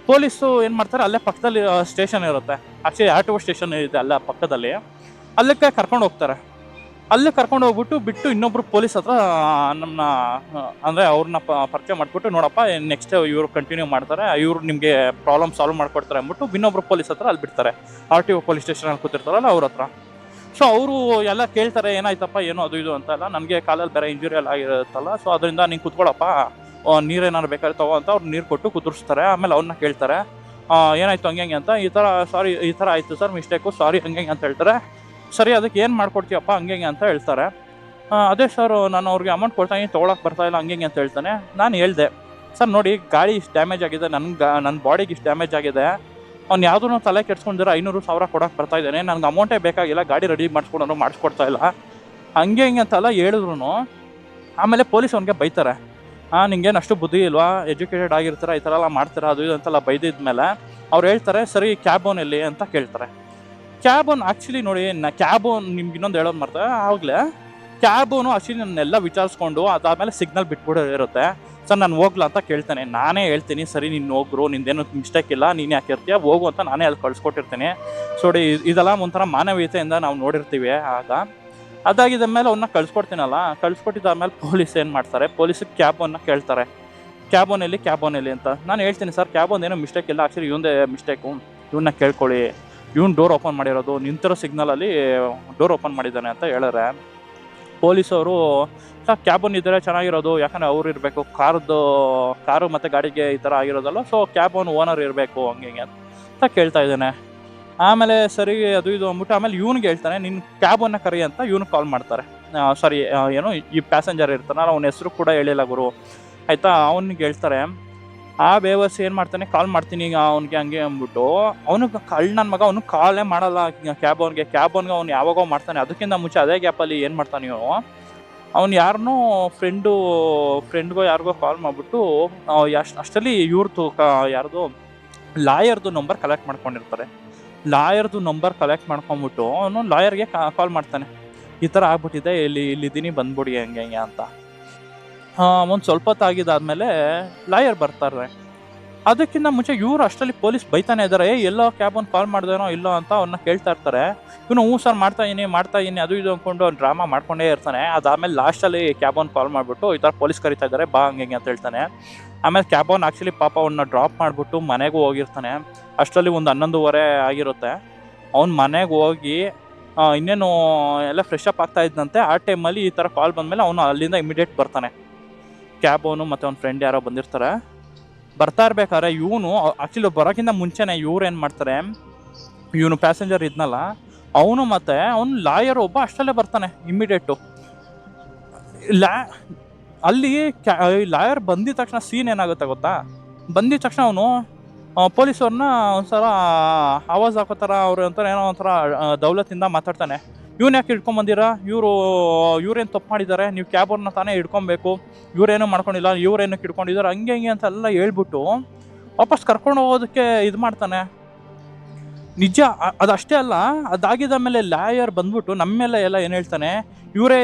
ಪೊಲೀಸು ಏನು ಮಾಡ್ತಾರೆ, ಅಲ್ಲೇ ಪಕ್ಕದಲ್ಲಿ ಸ್ಟೇಷನ್ ಇರುತ್ತೆ. Actually R T O station ಇದೆ ಅಲ್ಲೇ ಪಕ್ಕದಲ್ಲಿ. ಅಲ್ಲಕ್ಕೆ ಕರ್ಕೊಂಡು ಹೋಗ್ತಾರೆ. ಅಲ್ಲೇ ಕರ್ಕೊಂಡು ಹೋಗ್ಬಿಟ್ಟು ಬಿಟ್ಟು ಇನ್ನೊಬ್ರು ಪೊಲೀಸ್ ಹತ್ರ ನಮ್ಮನ್ನ ಅಂದರೆ ಅವ್ರನ್ನ ಪರಿಚಯ ಮಾಡಿಬಿಟ್ಟು, ನೋಡಪ್ಪ ನೆಕ್ಸ್ಟ್ ಇವರು ಕಂಟಿನ್ಯೂ ಮಾಡ್ತಾರೆ, ಇವರು ನಿಮಗೆ ಪ್ರಾಬ್ಲಮ್ ಸಾಲ್ವ್ ಮಾಡ್ಕೊಡ್ತಾರೆ ಅಂದ್ಬಿಟ್ಟು ಇನ್ನೊಬ್ರು ಪೊಲೀಸ್ ಹತ್ರ ಅಲ್ಲಿ ಬಿಡ್ತಾರೆ. ಆರ್ ಟಿ ಒ ಪೊಲೀಸ್ ಸ್ಟೇಷನಲ್ಲಿ ಕೂತಿರ್ತಾರಲ್ಲ ಅವ್ರ ಹತ್ರ. ಸೊ ಅವರು ಎಲ್ಲ ಕೇಳ್ತಾರೆ, ಏನಾಯ್ತಪ್ಪ ಏನು ಅದು ಇದು ಅಂತೆಲ್ಲ. ನನಗೆ ಕಾಲಲ್ಲಿ ಬೇರೆ ಇಂಜುರಿ ಎಲ್ಲ ಆಗಿರುತ್ತಲ್ಲ, ಸೊ ಅದರಿಂದ ನೀನು ಕೂತ್ಕೊಳ್ಳಪ್ಪ, ನೀರೇನಾದ್ರು ಬೇಕಾದ್ರೆ ತಗೋ ಅಂತ ಅವ್ರು ನೀರು ಕೊಟ್ಟು ಕುದುರಿಸ್ತಾರೆ. ಆಮೇಲೆ ಅವ್ರನ್ನ ಕೇಳ್ತಾರೆ, ಏನಾಯ್ತು ಹಂಗೆ ಅಂತ. ಈ ಥರ ಆಯಿತು ಸರ್, ಮಿಸ್ಟೇಕು, ಸಾರಿ ಹಂಗೆ ಅಂತ ಹೇಳ್ತಾರೆ. ಸರಿ, ಅದಕ್ಕೆ ಏನು ಮಾಡ್ಕೊಡ್ತೀಯಪ್ಪ ಹಂಗೆ ಅಂತ ಹೇಳ್ತಾರೆ. ಅದೇ ಸರ್, ನಾನು ಅವ್ರಿಗೆ ಅಮೌಂಟ್ ಕೊಡ್ತಾಯಿದ್ದೀನಿ, ತೊಗೊಳಕ್ಕೆ ಬರ್ತಾಯಿಲ್ಲ ಹಂಗೆ ಅಂತ ಹೇಳ್ತಾನೆ. ನಾನು ಹೇಳಿದೆ, ಸರ್ ನೋಡಿ ಗಾಡಿ ಇಷ್ಟು ಡ್ಯಾಮೇಜ್ ಆಗಿದೆ, ನನ್ನ ಬಾಡಿಗೆ ಇಷ್ಟು ಡ್ಯಾಮೇಜ್ ಆಗಿದೆ, ಅವ್ನು ಯಾವುದೂ ತಲೆ ಕೆಡ್ಸ್ಕೊಂಡಿರೋ 500,000 ಕೊಡೋಕೆ ಬರ್ತಾ ಇದ್ದಾನೆ, ನನಗೆ ಅಮೌಂಟೇ ಬೇಕಾಗಿಲ್ಲ, ಗಾಡಿ ರೆಡಿ ಮಾಡಿಸ್ಕೊಡ್ತಾ ಇಲ್ಲ ಹಂಗೆ ಅಂತೆಲ್ಲ ಹೇಳಿದ್ರು. ಆಮೇಲೆ ಪೊಲೀಸ್ ಅವ್ನಿಗೆ ಬೈತಾರೆ, ನಿಂಗೇನು ಅಷ್ಟು ಬುದ್ಧಿ ಇಲ್ವಾ, ಎಜುಕೇಟೆಡ್ ಆಗಿರ್ತಾರೆ, ಈ ಥರ ಎಲ್ಲ ಮಾಡ್ತಾರೆ ಅದು ಇದು ಅಂತೆಲ್ಲ ಬೈದಿದ್ಮೇಲೆ ಅವ್ರು ಹೇಳ್ತಾರೆ, ಸರಿ ಕ್ಯಾಬೋನಲ್ಲಿ ಅಂತ ಕೇಳ್ತಾರೆ. ಕ್ಯಾಬೋನ್ ಆ್ಯಕ್ಚುಲಿ ನೋಡಿ, ಕ್ಯಾಬೋನ್ ನಿಮ್ಗೆ ಇನ್ನೊಂದು ಹೇಳೋದು ಮಾಡ್ತಾರೆ. ಆವಾಗಲೇ ಕ್ಯಾಬೋನು ಆ್ಯಕ್ಚುಲಿ ನನ್ನೆಲ್ಲ ವಿಚಾರಿಸ್ಕೊಂಡು ಅದಾದಮೇಲೆ ಸಿಗ್ನಲ್ ಬಿಟ್ಬಿಡೋ ಇರುತ್ತೆ. ಸರ್ ನಾನು ಹೋಗ್ಲಾ ಅಂತ ಕೇಳ್ತಾನೆ. ನಾನೇ ಹೇಳ್ತೀನಿ, ಸರಿ ನೀನು ಹೋಗ್ರು, ನಿಂದೇನು ಮಿಸ್ಟೇಕ್ ಇಲ್ಲ, ನೀನು ಯಾಕೆ ಇರ್ತೀಯ ಹೋಗು ಅಂತ ನಾನೇ ಅಲ್ಲಿ ಕಳಿಸ್ಕೊಟ್ಟಿರ್ತೀನಿ. ಸೊ ಇದೆಲ್ಲ ಒಂಥರ ಮಾನವೀಯತೆಯಿಂದ ನಾವು ನೋಡಿರ್ತೀವಿ. ಆಗ ಅದಾಗಿದ್ದ ಮೇಲೆ ಅವನ್ನ ಕಳಿಸ್ಕೊಡ್ತೀನಲ್ಲ, ಕಳಿಸ್ಕೊಟ್ಟಿದ್ದಾದ್ಮೇಲೆ ಪೊಲೀಸ್ ಏನು ಮಾಡ್ತಾರೆ, ಪೊಲೀಸಿಗೆ ಕ್ಯಾಬೋನ್ನ ಕೇಳ್ತಾರೆ, ಕ್ಯಾಬೋನಲ್ಲಿ ಅಂತ. ನಾನು ಹೇಳ್ತೀನಿ, ಸರ್ ಕ್ಯಾಬೋನ್ ಏನೋ ಮಿಸ್ಟೇಕ್ ಇಲ್ಲ, ಆ್ಯಕ್ಚುಲಿ ಇವಂದೇ ಮಿಸ್ಟೇಕು, ಇವನ್ನ ಕೇಳ್ಕೊಳ್ಳಿ, ಇವನು ಡೋರ್ ಓಪನ್ ಮಾಡಿರೋದು, ನಿಂತಿರೋ ಸಿಗ್ನಲಲ್ಲಿ ಡೋರ್ ಓಪನ್ ಮಾಡಿದ್ದಾನೆ ಅಂತ ಹೇಳಿದ್ರೆ ಪೊಲೀಸವರು, ಸರ್ ಕ್ಯಾಬೋನ್ ಇದ್ದರೆ ಚೆನ್ನಾಗಿರೋದು, ಯಾಕಂದರೆ ಅವ್ರು ಇರಬೇಕು, ಕಾರು ಮತ್ತು ಗಾಡಿಗೆ ಈ ಥರ ಆಗಿರೋದಲ್ಲ, ಸೊ ಕ್ಯಾಬೋನ್ ಓನರ್ ಇರಬೇಕು ಹಂಗೆ ಅಂತ ಕೇಳ್ತಾ ಇದ್ದಾನೆ. ಆಮೇಲೆ ಸರಿ ಅದು ಇದು ಅಂದ್ಬಿಟ್ಟು ಆಮೇಲೆ ಇವ್ನಿಗೆ ಹೇಳ್ತಾನೆ, ನಿನ್ನ ಕ್ಯಾಬನ್ನು ಕರಿ ಅಂತ ಇವ್ನಿಗೆ ಕಾಲ್ ಮಾಡ್ತಾರೆ. ಸಾರಿ, ಏನು ಈ ಪ್ಯಾಸೆಂಜರ್ ಇರ್ತಾನಲ್ಲ, ಅವನ ಹೆಸರು ಕೂಡ ಹೇಳಿಲ್ಲ ಗುರು, ಆಯಿತಾ. ಅವ್ನಿಗೆ ಹೇಳ್ತಾರೆ. ಆ ಬೇವರ್ಸಿ ಏನು ಮಾಡ್ತಾನೆ, ಕಾಲ್ ಮಾಡ್ತೀನಿ ಈಗ ಅವ್ನಿಗೆ ಹಂಗೆ ಅಂದ್ಬಿಟ್ಟು, ಅವನಿಗೆ ನನ್ನ ಮಗ ಅವನು ಕಾಲೇ ಮಾಡಲ್ಲ ಕ್ಯಾಬೋನ್ಗೆ ಅವ್ನು ಯಾವಾಗೋ ಮಾಡ್ತಾನೆ. ಅದಕ್ಕಿಂತ ಮುಂಚೆ ಅದೇ ಗ್ಯಾಪಲ್ಲಿ ಏನು ಮಾಡ್ತಾನೆ ಅವ್ನು ಯಾರನ್ನೋ ಫ್ರೆಂಡ್ಗೋ ಯಾರಿಗೋ ಕಾಲ್ ಮಾಡಿಬಿಟ್ಟು ಅಷ್ಟರಲ್ಲಿ ಇವ್ರದ್ದು ಯಾರ್ದು ಲಾಯರ್ದು ನಂಬರ್ ಕಲೆಕ್ಟ್ ಮಾಡ್ಕೊಂಡಿರ್ತಾರೆ. ಲಾಯರ್ದು ನಂಬರ್ ಕಲೆಕ್ಟ್ ಮಾಡ್ಕೊಂಬಿಟ್ಟು ಅವನು ಲಾಯರ್ಗೆ ಕಾಲ್ ಮಾಡ್ತಾನೆ, ಈ ಥರ ಆಗ್ಬಿಟ್ಟಿದೆ, ಇಲ್ಲಿದ್ದೀನಿ ಬಂದ್ಬಿಡಿ ಹಂಗೆ ಅಂತ. ಒಂದು ಸ್ವಲ್ಪ ಹೊತ್ತಾಗಿದ್ದಾದ್ಮೇಲೆ ಲಾಯರ್ ಬರ್ತಾರೆ. ಅದಕ್ಕಿಂತ ಮುಂಚೆ ಇವರು ಅಷ್ಟರಲ್ಲಿ ಪೊಲೀಸ್ ಬೈತಾನೆ ಇದ್ದಾರೆ, ಎಲ್ಲೋ ಕ್ಯಾಬನ್ನು ಕಾಲ್ ಮಾಡ್ದೇನೋ ಇಲ್ಲೋ ಅಂತ ಅವ್ರನ್ನ ಕೇಳ್ತಾ ಇರ್ತಾರೆ. ಇವನು ಹ್ಞೂ ಸರ್ ಮಾಡ್ತಾ ಇದ್ದೀನಿ ಅದು ಇದು ಅಂದ್ಕೊಂಡು ಅವ್ನು ಡ್ರಾಮಾ ಮಾಡ್ಕೊಂಡೇ ಇರ್ತಾನೆ. ಅದಾದಮೇಲೆ ಲಾಸ್ಟಲ್ಲಿ ಕ್ಯಾಬನ್ನು ಕಾಲ್ ಮಾಡಿಬಿಟ್ಟು ಈ ಥರ ಪೊಲೀಸ್ ಕರೀತಾ ಇದ್ದಾರೆ ಬಾ ಹಂಗೆ ಅಂತ ಹೇಳ್ತಾನೆ. ಆಮೇಲೆ ಕ್ಯಾಬನ್ ಆ್ಯಕ್ಚುಲಿ ಪಾಪ ಅವನ್ನ ಡ್ರಾಪ್ ಮಾಡಿಬಿಟ್ಟು ಮನೆಗೂ ಹೋಗಿರ್ತಾನೆ. ಅಷ್ಟರಲ್ಲಿ ಒಂದು 11:30 ಆಗಿರುತ್ತೆ. ಅವ್ನು ಮನೆಗೆ ಹೋಗಿ ಇನ್ನೇನು ಎಲ್ಲ ಫ್ರೆಶ್ ಅಪ್ ಆಗ್ತಾ ಇದ್ದಂತೆ. ಆ ಟೈಮಲ್ಲಿ ಈ ಥರ ಕಾಲ್ ಬಂದಮೇಲೆ ಅವನು ಅಲ್ಲಿಂದ ಇಮಿಡಿಯೇಟ್ ಬರ್ತಾನೆ. ಕ್ಯಾಬೋನು ಮತ್ತು ಅವ್ನ ಫ್ರೆಂಡ್ ಯಾರೋ ಬಂದಿರ್ತಾರೆ. ಬರ್ತಾ ಇರ್ಬೇಕಾದ್ರೆ ಇವನು ಆ್ಯಕ್ಚುಲಿ ಬರೋಕ್ಕಿಂತ ಮುಂಚೆನೇ ಇವ್ರು ಏನು ಮಾಡ್ತಾರೆ, ಇವನು ಪ್ಯಾಸೆಂಜರ್ ಇದ್ನಲ್ಲ ಅವನು ಮತ್ತು ಅವನು ಲಾಯರ್ ಒಬ್ಬ ಅಷ್ಟಲ್ಲೇ ಬರ್ತಾನೆ ಇಮ್ಮಿಡಿಯೇಟು. ಅಲ್ಲಿ ಲಾಯರ್ ಬಂದಿದ ತಕ್ಷಣ ಸೀನ್ ಏನಾಗುತ್ತೆ ಗೊತ್ತಾ, ಬಂದಿದ ತಕ್ಷಣ ಅವನು ಪೊಲೀಸವ್ರನ್ನ ಒಂಥರ ಆವಾಜ್ ಹಾಕೋತಾರ, ಅವ್ರು ಒಂಥರ ಏನೋ ಒಂಥರ ದೌಲತ್ತಿಂದ ಮಾತಾಡ್ತಾನೆ. ಇವ್ನು ಯಾಕೆ ಹಿಡ್ಕೊಂಬಂದಿರಾ, ಇವ್ರೇನು ತಪ್ಪು ಮಾಡಿದ್ದಾರೆ, ನೀವು ಕ್ಯಾಬನ್ನ ತಾನೇ ಹಿಡ್ಕೊಬೇಕು, ಇವರೇನು ಮಾಡ್ಕೊಂಡಿಲ್ಲ, ಇವ್ರೇನಕ್ಕೆ ಹಿಡ್ಕೊಂಡಿದ್ದಾರೆ ಹಂಗೆ ಅಂತೆಲ್ಲ ಹೇಳ್ಬಿಟ್ಟು ವಾಪಸ್ ಕರ್ಕೊಂಡು ಹೋಗೋದಕ್ಕೆ ಇದು ಮಾಡ್ತಾನೆ. ನಿಜ ಅದಷ್ಟೇ ಅಲ್ಲ, ಅದಾಗಿದ್ದ ಮೇಲೆ ಲಾಯರ್ ಬಂದ್ಬಿಟ್ಟು ನಮ್ಮ ಮೇಲೆ ಎಲ್ಲ ಏನು ಹೇಳ್ತಾನೆ, ಇವರೇ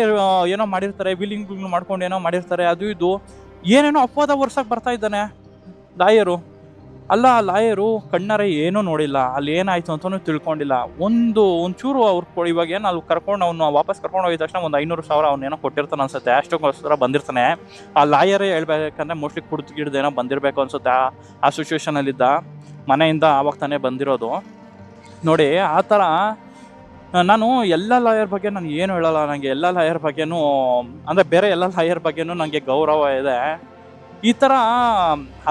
ಏನೋ ಮಾಡಿರ್ತಾರೆ, ವಿಲಿಂಗ್ ಮಾಡ್ಕೊಂಡು ಏನೋ ಮಾಡಿರ್ತಾರೆ, ಅದು ಇದು ಏನೇನೋ ಅಪವಾದ ವರ್ಷಕ್ಕೆ ಬರ್ತಾ ಇದ್ದಾನೆ ಲಾಯರು. ಅಲ್ಲ, ಲಾಯರು ಕಣ್ಣಾರೆ ಏನೂ ನೋಡಿಲ್ಲ, ಅಲ್ಲಿ ಏನಾಯಿತು ಅಂತಲೂ ತಿಳ್ಕೊಂಡಿಲ್ಲ. ಒಂಚೂರು ಅವ್ರು ಇವಾಗ ಏನು ಅಲ್ಲಿ ಅವನು ವಾಪಸ್ ಕರ್ಕೊಂಡು ಹೋಗಿದ ತಕ್ಷಣ ಒಂದು 500,000 ಅವನೇನೋ ಕೊಟ್ಟಿರ್ತಾನೆ ಅನ್ಸುತ್ತೆ, ಅಷ್ಟಕ್ಕೋಸ್ಕರ ಬಂದಿರ್ತಾನೆ. ಆ ಲಾಯರೇ ಹೇಳ್ಬೇಕಂದ್ರೆ ಮೋಸ್ಟ್ಲಿ ಕುಡ್ದು ಬಂದಿರಬೇಕು ಅನ್ಸುತ್ತೆ. ಆ ಸಿಚುವೇಶನಲ್ಲಿದ್ದ ಮನೆಯಿಂದ ಆವಾಗ ತಾನೇ ಬಂದಿರೋದು ನೋಡಿ. ಆ ಥರ ನಾನು ಎಲ್ಲ ಲಾಯರ್ ಬಗ್ಗೆ ನಾನು ಏನು ಹೇಳಲ್ಲ, ನನಗೆ ಎಲ್ಲ ಲಾಯರ್ ಬಗ್ಗೆನೂ ಅಂದರೆ ಬೇರೆ ಎಲ್ಲ ಲಾಯರ್ ಬಗ್ಗೆನೂ ನನಗೆ ಗೌರವ ಇದೆ. ಈ ಥರ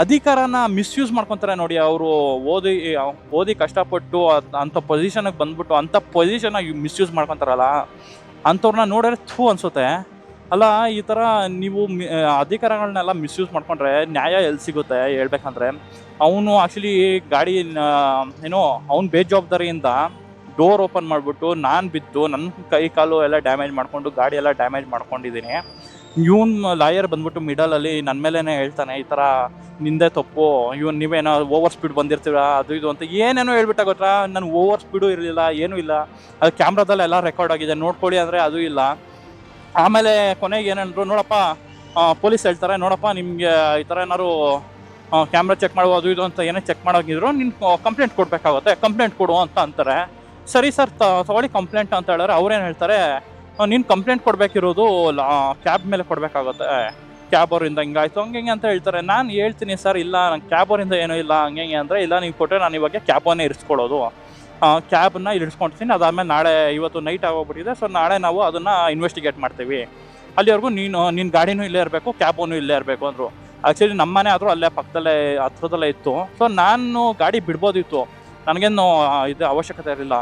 ಅಧಿಕಾರನ ಮಿಸ್ಯೂಸ್ ಮಾಡ್ಕೊತಾರೆ ನೋಡಿ. ಅವರು ಓದಿ ಕಷ್ಟಪಟ್ಟು ಅಂಥ ಪೊಸಿಷನ್ಗೆ ಬಂದ್ಬಿಟ್ಟು ಅಂಥ ಪೊಸಿಷನ್ನ ಮಿಸ್ಯೂಸ್ ಮಾಡ್ಕೊತಾರಲ್ಲ, ಅಂಥವ್ರನ್ನ ನೋಡಿದ್ರೆ ಥೂ ಅನಿಸುತ್ತೆ. ಅಲ್ಲ ಈ ಥರ ನೀವು ಅಧಿಕಾರಗಳನ್ನೆಲ್ಲ ಮಿಸ್ಯೂಸ್ ಮಾಡ್ಕೊಂಡ್ರೆ ನ್ಯಾಯ ಎಲ್ಲಿ ಸಿಗುತ್ತೆ ಹೇಳ್ಬೇಕಂದ್ರೆ. ಅವನು ಆ್ಯಕ್ಚುಲಿ ಗಾಡಿ ಏನೋ ಅವ್ನು ಬೇಜವಾಬ್ದಾರಿಯಿಂದ ಡೋರ್ ಓಪನ್ ಮಾಡಿಬಿಟ್ಟು ನಾನು ಬಿದ್ದು ನನ್ನ ಕೈ ಕಾಲು ಎಲ್ಲ ಡ್ಯಾಮೇಜ್ ಮಾಡಿಕೊಂಡು ಗಾಡಿ ಎಲ್ಲ ಡ್ಯಾಮೇಜ್ ಮಾಡ್ಕೊಂಡಿದ್ದೀನಿ. ಲಾಯರ್ ಬಂದ್ಬಿಟ್ಟು ಮಿಡಲಲ್ಲಿ ನನ್ನ ಮೇಲೇ ಹೇಳ್ತಾನೆ, ಈ ಥರ ನಿಂದೆ ತಪ್ಪು, ನೀವೇನೋ ಓವರ್ ಸ್ಪೀಡ್ ಬಂದಿರ್ತೀರ ಅದು ಇದು ಅಂತ ಏನೇನೋ ಹೇಳ್ಬಿಟ್ಟ ಗೊತ್ತಾ. ನಾನು ಓವರ್ ಸ್ಪೀಡು ಇರಲಿಲ್ಲ, ಏನೂ ಇಲ್ಲ, ಅದು ಕ್ಯಾಮ್ರಾದಲ್ಲೆಲ್ಲ ರೆಕಾರ್ಡ್ ಆಗಿದೆ ನೋಡ್ಕೊಳ್ಳಿ ಅಂದರೆ ಅದು ಇಲ್ಲ. ಆಮೇಲೆ ಕೊನೆಗೆ ಏನಂದ್ರು, ನೋಡಪ್ಪ ಪೊಲೀಸ್ ಹೇಳ್ತಾರೆ, ನೋಡಪ್ಪ ನಿಮಗೆ ಈ ಥರ ಏನಾದ್ರು ಕ್ಯಾಮ್ರಾ ಚೆಕ್ ಮಾಡುವ ಅದು ಇದು ಅಂತ ಏನೇ ಚೆಕ್ ಮಾಡೋಗಿದ್ರು ನೀನು ಕಂಪ್ಲೇಂಟ್ ಕೊಡಬೇಕಾಗುತ್ತೆ, ಕಂಪ್ಲೇಂಟ್ ಕೊಡು ಅಂತ ಅಂತಾರೆ. ಸರಿ ಸರ್ ತಗೊಳ್ಳಿ ಕಂಪ್ಲೇಂಟ್ ಅಂತ ಹೇಳಿದ್ರೆ ಅವ್ರೇನು ಹೇಳ್ತಾರೆ, ನೀನು ಕಂಪ್ಲೇಂಟ್ ಕೊಡಬೇಕಿರೋದು ಕ್ಯಾಬ್ ಮೇಲೆ ಕೊಡಬೇಕಾಗುತ್ತೆ, ಕ್ಯಾಬ್ ಅವರಿಂದ ಹಿಂಗಾಯ್ತು ಹಂಗೆ ಅಂತ ಹೇಳ್ತಾರೆ. ನಾನು ಹೇಳ್ತೀನಿ ಸರ್ ಇಲ್ಲ ನಂಗೆ ಕ್ಯಾಬ್ ಅವರಿಂದ ಏನೂ ಇಲ್ಲ ಹಂಗೆ ಅಂದರೆ, ಇಲ್ಲ ನೀವು ಕೊಟ್ಟರೆ ನಾನು ಇವಾಗ ಕ್ಯಾಬನ್ನೇ ಇರಿಸ್ಕೊಳ್ಳೋದು, ಕ್ಯಾಬನ್ನ ಇಲ್ಲಿ ಇಳಿಸ್ಕೊಳ್ತೀನಿ, ಅದಾದಮೇಲೆ ನಾಳೆ ಇವತ್ತು ನೈಟ್ ಆಗೋಗ್ಬಿಟ್ಟಿದೆ, ಸೊ ನಾಳೆ ನಾವು ಅದನ್ನು ಇನ್ವೆಸ್ಟಿಗೇಟ್ ಮಾಡ್ತೀವಿ, ಅಲ್ಲಿವರೆಗೂ ನಿನ್ನ ಗಾಡಿನೂ ಇಲ್ಲೇ ಇರಬೇಕು ಕ್ಯಾಬನ್ನು ಇಲ್ಲೇ ಇರಬೇಕು ಅಂದರು. ಆ್ಯಕ್ಚುಲಿ ನಮ್ಮ ಮನೆ ಆದರೂ ಅಲ್ಲೇ ಪಕ್ಕದಲ್ಲೇ ಹತ್ರದಲ್ಲೇ ಇತ್ತು, ಸೊ ನಾನು ಗಾಡಿ ಬಿಡ್ಬೋದಿತ್ತು, ನನಗೇನು ಇದು ಅವಶ್ಯಕತೆ ಇರಲಿಲ್ಲ.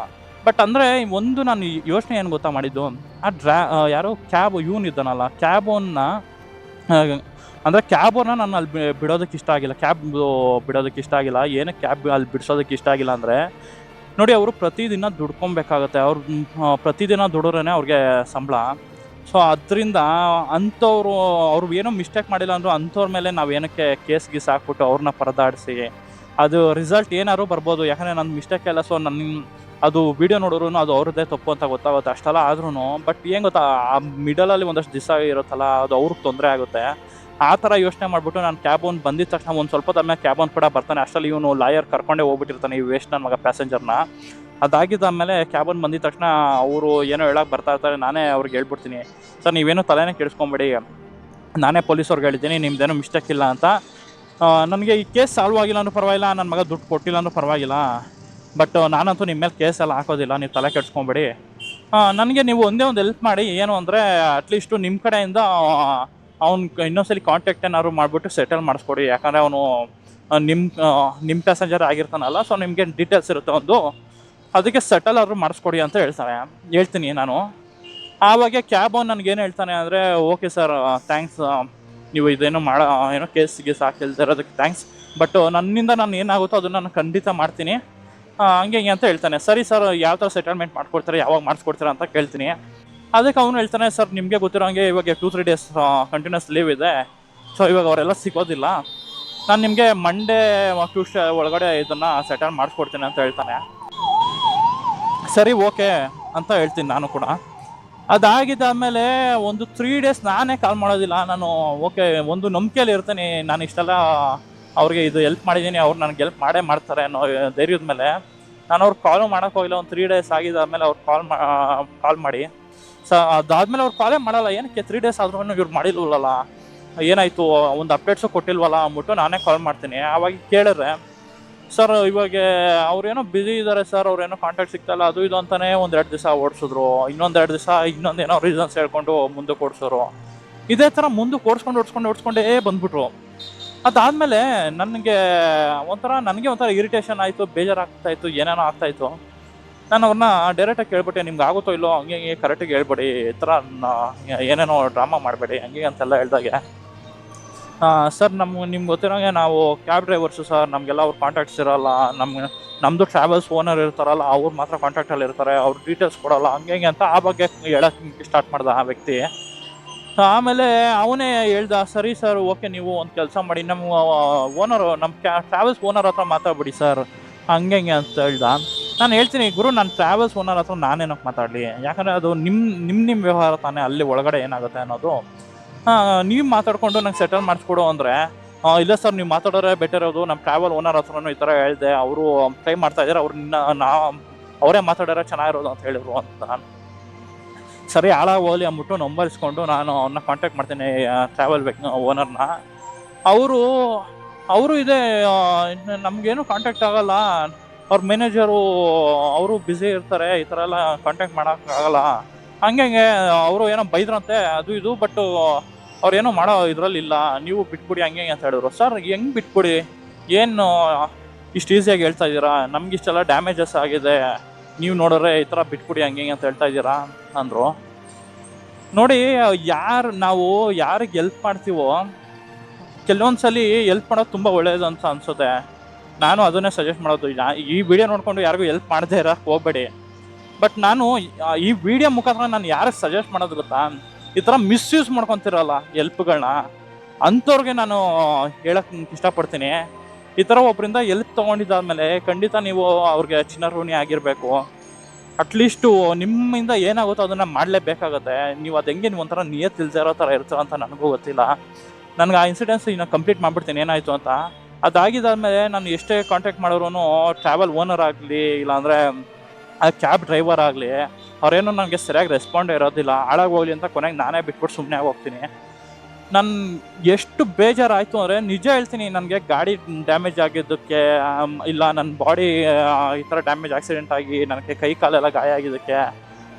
ಬಟ್ ಅಂದರೆ ಒಂದು ನಾನು ಯೋಚನೆ ಏನು ಗೊತ್ತಾ ಮಾಡಿದ್ದು, ಯಾರೋ ಕ್ಯಾಬ್ ಇದ್ದಾನಲ್ಲ ಕ್ಯಾಬನ್ನ ಅಂದರೆ ಕ್ಯಾಬನ್ನ ನಾನು ಅಲ್ಲಿ ಬಿಡೋದಕ್ಕೆ ಇಷ್ಟ ಆಗಿಲ್ಲ, ಕ್ಯಾಬ್ ಬಿಡೋದಕ್ಕೆ ಇಷ್ಟ ಆಗಿಲ್ಲ. ಏನಕ್ಕೆ ಕ್ಯಾಬ್ ಅಲ್ಲಿ ಬಿಡಿಸೋದಕ್ಕೆ ಇಷ್ಟ ಆಗಿಲ್ಲ ಅಂದರೆ, ನೋಡಿ ಅವರು ಪ್ರತಿದಿನ ದುಡ್ಕೊಬೇಕಾಗತ್ತೆ, ಅವ್ರು ಪ್ರತಿದಿನ ದುಡಿದ್ರೇ ಅವ್ರಿಗೆ ಸಂಬಳ. ಸೊ ಅದರಿಂದ ಅಂಥವ್ರು ಅವ್ರು ಏನೋ ಮಿಸ್ಟೇಕ್ ಮಾಡಿಲ್ಲ ಅಂದರು ಅಂಥವ್ರ ಮೇಲೆ ನಾವು ಏನಕ್ಕೆ ಕೇಸ್ ಗೀಸ್ ಹಾಕ್ಬಿಟ್ಟು ಅವ್ರನ್ನ ಪರದಾಡಿಸಿ ಅದು ರಿಸಲ್ಟ್ ಏನಾದ್ರು ಬರ್ಬೋದು, ಯಾಕಂದರೆ ನನ್ನ ಮಿಸ್ಟೇಕ್ ಎಲ್ಲ. ಸೊ ನನ್ನ ಅದು ವೀಡಿಯೋ ನೋಡಿದ್ರು ಅದು ಅವ್ರದ್ದೇ ತಪ್ಪು ಅಂತ ಗೊತ್ತಾಗುತ್ತೆ, ಅಷ್ಟೆಲ್ಲ ಆದ್ರೂ. ಬಟ್ ಏನು ಗೊತ್ತಾ, ಆ ಮಿಡಲಲ್ಲಿ ಒಂದಷ್ಟು ದಿವಸ ಇರುತ್ತಲ್ಲ ಅದು ಅವ್ರಿಗೆ ತೊಂದರೆ ಆಗುತ್ತೆ. ಆ ಥರ ಯೋಚನೆ ಮಾಡಿಬಿಟ್ಟು ನಾನು ಕ್ಯಾಬನ್ ಬಂದಿದ ತಕ್ಷಣ ಒಂದು ಸ್ವಲ್ಪ ತಮ್ಮ ಕ್ಯಾಬನ್ ಕೂಡ ಬರ್ತಾನೆ, ಅಷ್ಟರಲ್ಲಿ ಇವನು ಲಾಯರ್ ಕರ್ಕೊಂಡೇ ಹೋಗ್ಬಿಟ್ಟಿರ್ತಾನೆ ಈ ವೇಸ್ಟ್ ನನ್ನ ಮಗ ಪ್ಯಾಸೆಂಜರ್ನ. ಅದಾಗಿದ್ದಾದಮೇಲೆ ಕ್ಯಾಬನ್ ಬಂದಿದ ತಕ್ಷಣ ಅವರು ಏನೋ ಹೇಳೋಕೆ ಬರ್ತಾ ಇರ್ತಾರೆ, ನಾನೇ ಅವ್ರಿಗೆ ಹೇಳ್ಬಿಡ್ತೀನಿ, ಸರ್ ನೀವೇನೋ ತಲೆನೇ ಕೆಡಿಸ್ಕೊಂಬೇಡಿ, ನಾನೇ ಪೊಲೀಸವ್ರಿಗೆ ಹೇಳಿದ್ದೀನಿ ನಿಮ್ದೇನೋ ಮಿಸ್ಟೇಕ್ ಇಲ್ಲ ಅಂತ, ನನಗೆ ಈ ಕೇಸ್ ಸಾಲ್ವ್ ಆಗಿಲ್ಲ ಅಂದ್ರೂ ಪರವಾಗಿಲ್ಲ, ನನ್ನ ಮಗ ದುಡ್ಡು ಕೊಟ್ಟಿಲ್ಲ ಅಂದ್ರೂ ಪರವಾಗಿಲ್ಲ, ಬಟ್ ನಾನಂತೂ ನಿಮ್ಮ ಮೇಲೆ ಕೇಸ್ ಎಲ್ಲ ಹಾಕೋದಿಲ್ಲ, ನೀವು ತಲೆ ಕೆಡಿಸ್ಕೊಂಬೇಡಿ, ನನಗೆ ನೀವು ಒಂದೇ ಒಂದು ಹೆಲ್ಪ್ ಮಾಡಿ, ಏನು ಅಂದರೆ ಅಟ್ಲೀಸ್ಟು ನಿಮ್ಮ ಕಡೆಯಿಂದ ಅವ್ನು ಇನ್ನೊಂದ್ಸಲಿ ಕಾಂಟ್ಯಾಕ್ಟ್ ಏನಾದ್ರು ಮಾಡಿಬಿಟ್ಟು ಸೆಟಲ್ ಮಾಡಿಸ್ಕೊಡಿ, ಯಾಕಂದರೆ ಅವನು ನಿಮ್ಮ ಪ್ಯಾಸೆಂಜರ್ ಆಗಿರ್ತಾನಲ್ಲ, ಸೊ ನಿಮಗೆ ಡೀಟೇಲ್ಸ್ ಇರುತ್ತೆ ಒಂದು, ಅದಕ್ಕೆ ಸೆಟಲ್ ಆದರೂ ಮಾಡಿಸ್ಕೊಡಿ ಅಂತ ಹೇಳ್ತೀನಿ ನಾನು. ಆವಾಗ ಕ್ಯಾಬ್ ನನಗೇನು ಹೇಳ್ತಾನೆ ಅಂದರೆ, ಓಕೆ ಸರ್ ಥ್ಯಾಂಕ್ಸ್, ನೀವು ಇದೇನೋ ಏನೋ ಕೇಸ್ಗೆ ಹಾಕಿಲ್ದಿರೋದಕ್ಕೆ ಥ್ಯಾಂಕ್ಸ್, ಬಟ್ ನನ್ನಿಂದ ನಾನು ಏನಾಗುತ್ತೋ ಅದನ್ನು ನಾನು ಖಂಡಿತ ಮಾಡ್ತೀನಿ ಹಂಗೆ ಅಂತ ಹೇಳ್ತಾನೆ. ಸರಿ ಸರ್ ಯಾವ ಥರ ಸೆಟಲ್ಮೆಂಟ್ ಮಾಡ್ಕೊಡ್ತಾರೆ, ಯಾವಾಗ ಮಾಡಿಸ್ಕೊಡ್ತಾರೆ ಅಂತ ಕೇಳ್ತೀನಿ. ಅದಕ್ಕೆ ಅವನು ಹೇಳ್ತಾನೆ, ಸರ್ ನಿಮಗೆ ಗೊತ್ತಿರೋ ಹಂಗೆ ಇವಾಗ 2-3 ಡೇಸ್ ಕಂಟಿನ್ಯೂಸ್ ಲೀವ್ ಇದೆ, ಸೊ ಇವಾಗ ಅವರೆಲ್ಲ ಸಿಗೋದಿಲ್ಲ, ನಾನು ನಿಮಗೆ ಮಂಡೇ ಟ್ಯೂಸ್ಡೇ ಒಳಗಡೆ ಇದನ್ನು ಸೆಟಲ್ ಮಾಡಿಸ್ಕೊಡ್ತೀನಿ ಅಂತ ಹೇಳ್ತಾನೆ. ಸರಿ ಓಕೆ ಅಂತ ಹೇಳ್ತೀನಿ ನಾನು ಕೂಡ. ಅದಾಗಿದ್ದಾದಮೇಲೆ ಒಂದು 3 ಡೇಸ್ ನಾನೇ ಕಾಲ್ ಮಾಡೋದಿಲ್ಲ ನಾನು. ಓಕೆ ಒಂದು ನಂಬಿಕೆಯಲ್ಲಿ ಇರ್ತೀನಿ, ನಾನು ಇಷ್ಟೆಲ್ಲ ಅವ್ರಿಗೆ ಇದು ಹೆಲ್ಪ್ ಮಾಡಿದ್ದೀನಿ, ಅವ್ರು ನನಗೆ ಹೆಲ್ಪ್ ಮಾಡೇ ಮಾಡ್ತಾರೆ ಅನ್ನೋ ಧೈರ್ಯದ ಮೇಲೆ ನಾನು ಅವ್ರಿಗೆ ಕಾಲು ಮಾಡೋಕ್ಕೆ ಹೋಗಿಲ್ಲ. ಒಂದು 3 ಡೇಸ್ ಆಗಿದ್ದಾದಮೇಲೆ ಅವ್ರು ಕಾಲ್ ಮಾಡಿ, ಅದಾದಮೇಲೆ ಅವ್ರು ಕಾಲೇ ಮಾಡಲ್ಲ, ಏನಕ್ಕೆ 3 ಡೇಸ್ ಆದ್ರೂ ಇವ್ರು ಮಾಡಿಲ್ವಲ್ಲ, ಏನಾಯಿತು ಒಂದು ಅಪ್ಡೇಟ್ಸು ಕೊಟ್ಟಿಲ್ವಲ್ಲ ಅಂದ್ಬಿಟ್ಟು ನಾನೇ ಕಾಲ್ ಮಾಡ್ತೀನಿ. ಆವಾಗ ಕೇಳಿದ್ರೆ, ಸರ್ ಇವಾಗ ಅವ್ರೇನೋ ಬ್ಯುಸಿ ಇದ್ದಾರೆ ಸರ್, ಅವ್ರೇನೋ ಕಾಂಟ್ಯಾಕ್ಟ್ ಸಿಗ್ತಾಯಿಲ್ಲ ಅದು ಇದು ಅಂತಲೇ 1-2 ದಿವಸ ಓಡಿಸಿದ್ರು, ಇನ್ನೊಂದು ದಿವಸ ಇನ್ನೊಂದೇನೋ ರೀಸನ್ಸ್ ಹೇಳ್ಕೊಂಡು ಮುಂದಕ್ಕೆ ಓಡಿಸೋರು, ಇದೇ ಥರ ಮುಂದಕ್ಕೆ ಓಡಿಸ್ಕೊಂಡೇ ಬಂದ್ಬಿಟ್ರು. ಅದಾದಮೇಲೆ ನನಗೆ ಒಂಥರ ಇರಿಟೇಷನ್ ಆಯಿತು, ಬೇಜಾರಾಗ್ತಾಯಿತ್ತು, ಏನೇನೋ ಆಗ್ತಾಯಿತ್ತು. ನಾನು ಅವ್ರನ್ನ ಡೈರೆಕ್ಟಾಗಿ ಕೇಳ್ಬಿಟ್ಟೆ, ನಿಮ್ಗೆ ಆಗುತ್ತೋ ಇಲ್ಲೋ ಹಂಗೆ ಕರೆಕ್ಟಾಗಿ ಹೇಳ್ಬೇಡಿ, ಈ ಥರ ಏನೇನೋ ಡ್ರಾಮಾ ಮಾಡಬೇಡಿ ಹಂಗೆ ಅಂತೆಲ್ಲ ಹೇಳ್ದಾಗೆ, ಸರ್ ನಿಮ್ಗೆ ಗೊತ್ತಿರೋಂಗೆ ನಾವು ಕ್ಯಾಬ್ ಡ್ರೈವರ್ಸು ಸರ್, ನಮಗೆಲ್ಲ ಅವ್ರ ಕಾಂಟ್ಯಾಕ್ಟ್ಸ್ ಇರೋಲ್ಲ, ನಮ್ಮದು ಟ್ರಾವೆಲ್ಸ್ ಓನರ್ ಇರ್ತಾರಲ್ಲ ಅವ್ರು ಮಾತ್ರ ಕಾಂಟ್ಯಾಕ್ಟಲ್ಲಿ ಇರ್ತಾರೆ, ಅವ್ರ ಡೀಟೇಲ್ಸ್ ಕೊಡೋಲ್ಲ ಹಂಗೆ ಅಂತ ಆ ಬಗ್ಗೆ ಹೇಳೋಕ್ಕೆ ಸ್ಟಾರ್ಟ್ ಮಾಡ್ದೆ ಆ ವ್ಯಕ್ತಿ. ಆಮೇಲೆ ಅವನೇ ಹೇಳ್ದ, ಸರಿ ಸರ್ ಓಕೆ ನೀವು ಒಂದು ಕೆಲಸ ಮಾಡಿ, ನಮ್ಮ ಓನರು ನಮ್ಮ ಟ್ರಾವೆಲ್ಸ್ ಓನರ್ ಹತ್ರ ಮಾತಾಡ್ಬಿಡಿ ಸರ್ ಹಂಗೆ ಅಂತ ಹೇಳ್ದ. ನಾನು ಹೇಳ್ತೀನಿ, ಗುರು ನಾನು ಟ್ರಾವೆಲ್ಸ್ ಓನರ್ ಹತ್ರ ನಾನೇನಕ್ಕೆ ಮಾತಾಡಲಿ, ಯಾಕಂದರೆ ಅದು ನಿಮ್ಮ ವ್ಯವಹಾರ ತಾನೇ, ಅಲ್ಲಿ ಒಳಗಡೆ ಏನಾಗುತ್ತೆ ಅನ್ನೋದು, ನೀವು ಮಾತಾಡಿಕೊಂಡು ನಂಗೆ ಸೆಟಲ್ ಮಾಡಿಸ್ಕೊಡು ಅಂದರೆ, ಇಲ್ಲ ಸರ್ ನೀವು ಮಾತಾಡೋರೆ ಬೆಟರ್, ಅದು ನಮ್ಮ ಟ್ರಾವೆಲ್ ಓನರ್ ಹತ್ರನೂ ಈ ಥರ ಹೇಳಿದೆ, ಅವರು ಟ್ರೈ ಮಾಡ್ತಾಯಿದ್ದಾರೆ, ಅವರೇ ಮಾತಾಡೋರೆ ಚೆನ್ನಾಗಿರೋದು ಅಂತ ಹೇಳಿದ್ರು ಅಂತ. ಸರಿ ಹಾಳಾಗಿ ಹೋಗಲಿ ಅಂದ್ಬಿಟ್ಟು ನಂಬರ್ ಇಸ್ಕೊಂಡು ನಾನು ಅವ್ರನ್ನ ಕಾಂಟ್ಯಾಕ್ಟ್ ಮಾಡ್ತೀನಿ ಟ್ರಾವೆಲ್ ಓನರ್ನ. ಅವರು ಇದೆ ನಮಗೇನು ಕಾಂಟ್ಯಾಕ್ಟ್ ಆಗೋಲ್ಲ, ಅವ್ರ ಮ್ಯಾನೇಜರು ಅವರು ಬ್ಯುಸಿ ಇರ್ತಾರೆ, ಈ ಥರ ಎಲ್ಲ ಕಾಂಟ್ಯಾಕ್ಟ್ ಮಾಡೋಕ್ಕಾಗಲ್ಲ ಹಂಗೆ ಅವರು ಏನೋ ಬೈದ್ರಂತೆ ಅದು ಇದು, ಬಟ್ ಅವ್ರೇನೋ ಮಾಡೋ ಇದರಲ್ಲಿಲ್ಲ, ನೀವು ಬಿಟ್ಬಿಡಿ ಹಂಗೆ ಅಂತ ಹೇಳಿದ್ರು. ಸರ್ ಹೆಂಗೆ ಬಿಟ್ಬಿಡಿ, ಏನು ಇಷ್ಟು ಈಸಿಯಾಗಿ ಹೇಳ್ತಾ ಇದ್ದೀರಾ, ನಮ್ಗೆ ಇಷ್ಟೆಲ್ಲ ಡ್ಯಾಮೇಜಸ್ ಆಗಿದೆ, ನೀವು ನೋಡಿದ್ರೆ ಈ ಥರ ಬಿಟ್ಬಿಡಿ ಹಂಗೆ ಅಂತ ಹೇಳ್ತಾ ಇದ್ದೀರಾ ಅಂದರು. ನೋಡಿ, ನಾವು ಯಾರಿಗೆ ಎಲ್ಪ್ ಮಾಡ್ತೀವೋ ಕೆಲವೊಂದ್ಸಲಿ ಎಲ್ಪ್ ಮಾಡೋದು ತುಂಬ ಒಳ್ಳೇದು ಅಂತ ಅನ್ಸುತ್ತೆ. ನಾನು ಅದನ್ನೇ ಸಜೆಸ್ಟ್ ಮಾಡೋದು. ಈ ವಿಡಿಯೋ ನೋಡ್ಕೊಂಡು ಯಾರಿಗೂ ಎಲ್ಪ್ ಮಾಡದೇ ಇರೋಕೆ ಹೋಗ್ಬೇಡಿ. ಬಟ್ ನಾನು ಈ ವಿಡಿಯೋ ಮುಖಾಂತರ ನಾನು ಯಾರಿಗೆ ಸಜೆಸ್ಟ್ ಮಾಡೋದು ಗೊತ್ತಾ, ಈ ಥರ ಮಿಸ್ಯೂಸ್ ಮಾಡ್ಕೊತಿರಲ್ಲ ಎಲ್ಪ್ಗಳನ್ನ, ಅಂಥವ್ರಿಗೆ ನಾನು ಹೇಳಕ್ಕೆ ಇಷ್ಟಪಡ್ತೀನಿ. ಈ ಥರ ಒಬ್ಬರಿಂದ ಎಲ್ಪ್ ತೊಗೊಂಡಿದ್ದಾದ್ಮೇಲೆ ಖಂಡಿತ ನೀವು ಅವ್ರಿಗೆ ಚಿನ್ನಋಣಿ ಆಗಿರಬೇಕು. ಅಟ್ಲೀಸ್ಟು ನಿಮ್ಮಿಂದ ಏನಾಗುತ್ತೋ ಅದನ್ನು ಮಾಡಲೇಬೇಕಾಗತ್ತೆ. ನೀವು ಅದು ಹೆಂಗೆ ನೀವು ಒಂಥರ ನಿಯತ್ ಇಲ್ದಿರೋ ಥರ ಇರ್ತೀರ ಅಂತ ನನಗೂ ಗೊತ್ತಿಲ್ಲ. ನನಗೆ ಆ ಇನ್ಸಿಡೆನ್ಸ್ ಇನ್ನು ಕಂಪ್ಲೀಟ್ ಮಾಡಿಬಿಡ್ತೀನಿ ಏನಾಯಿತು ಅಂತ. ಅದಾಗಿದ್ದಾದ್ಮೇಲೆ ನಾನು ಎಷ್ಟೇ ಕಾಂಟ್ಯಾಕ್ಟ್ ಮಾಡೋರು, ಟ್ರಾವೆಲ್ ಓನರ್ ಆಗಲಿ ಇಲ್ಲಾಂದರೆ ಆ ಕ್ಯಾಬ್ ಡ್ರೈವರ್ ಆಗಲಿ, ಅವ್ರೇನೋ ನನಗೆ ಸರಿಯಾಗಿ ರೆಸ್ಪಾಂಡ್ ಇರೋದಿಲ್ಲ. ಹಾಳಾಗಿ ಹೋಗಲಿ ಅಂತ ಕೊನೆಗೆ ನಾನೇ ಬಿಟ್ಬಿಟ್ಟು ಸುಮ್ಮನೆ ಹೋಗ್ತೀನಿ. ನಾನು ಎಷ್ಟು ಬೇಜಾರಾಯಿತು ಅಂದರೆ ನಿಜ ಹೇಳ್ತೀನಿ, ನನಗೆ ಗಾಡಿ ಡ್ಯಾಮೇಜ್ ಆಗಿದ್ದಕ್ಕೆ ಇಲ್ಲ ನನ್ನ ಬಾಡಿ ಈ ಥರ ಡ್ಯಾಮೇಜ್ ಆಕ್ಸಿಡೆಂಟ್ ಆಗಿ ನನಗೆ ಕೈ ಕಾಲೆಲ್ಲ ಗಾಯ ಆಗಿದ್ದಕ್ಕೆ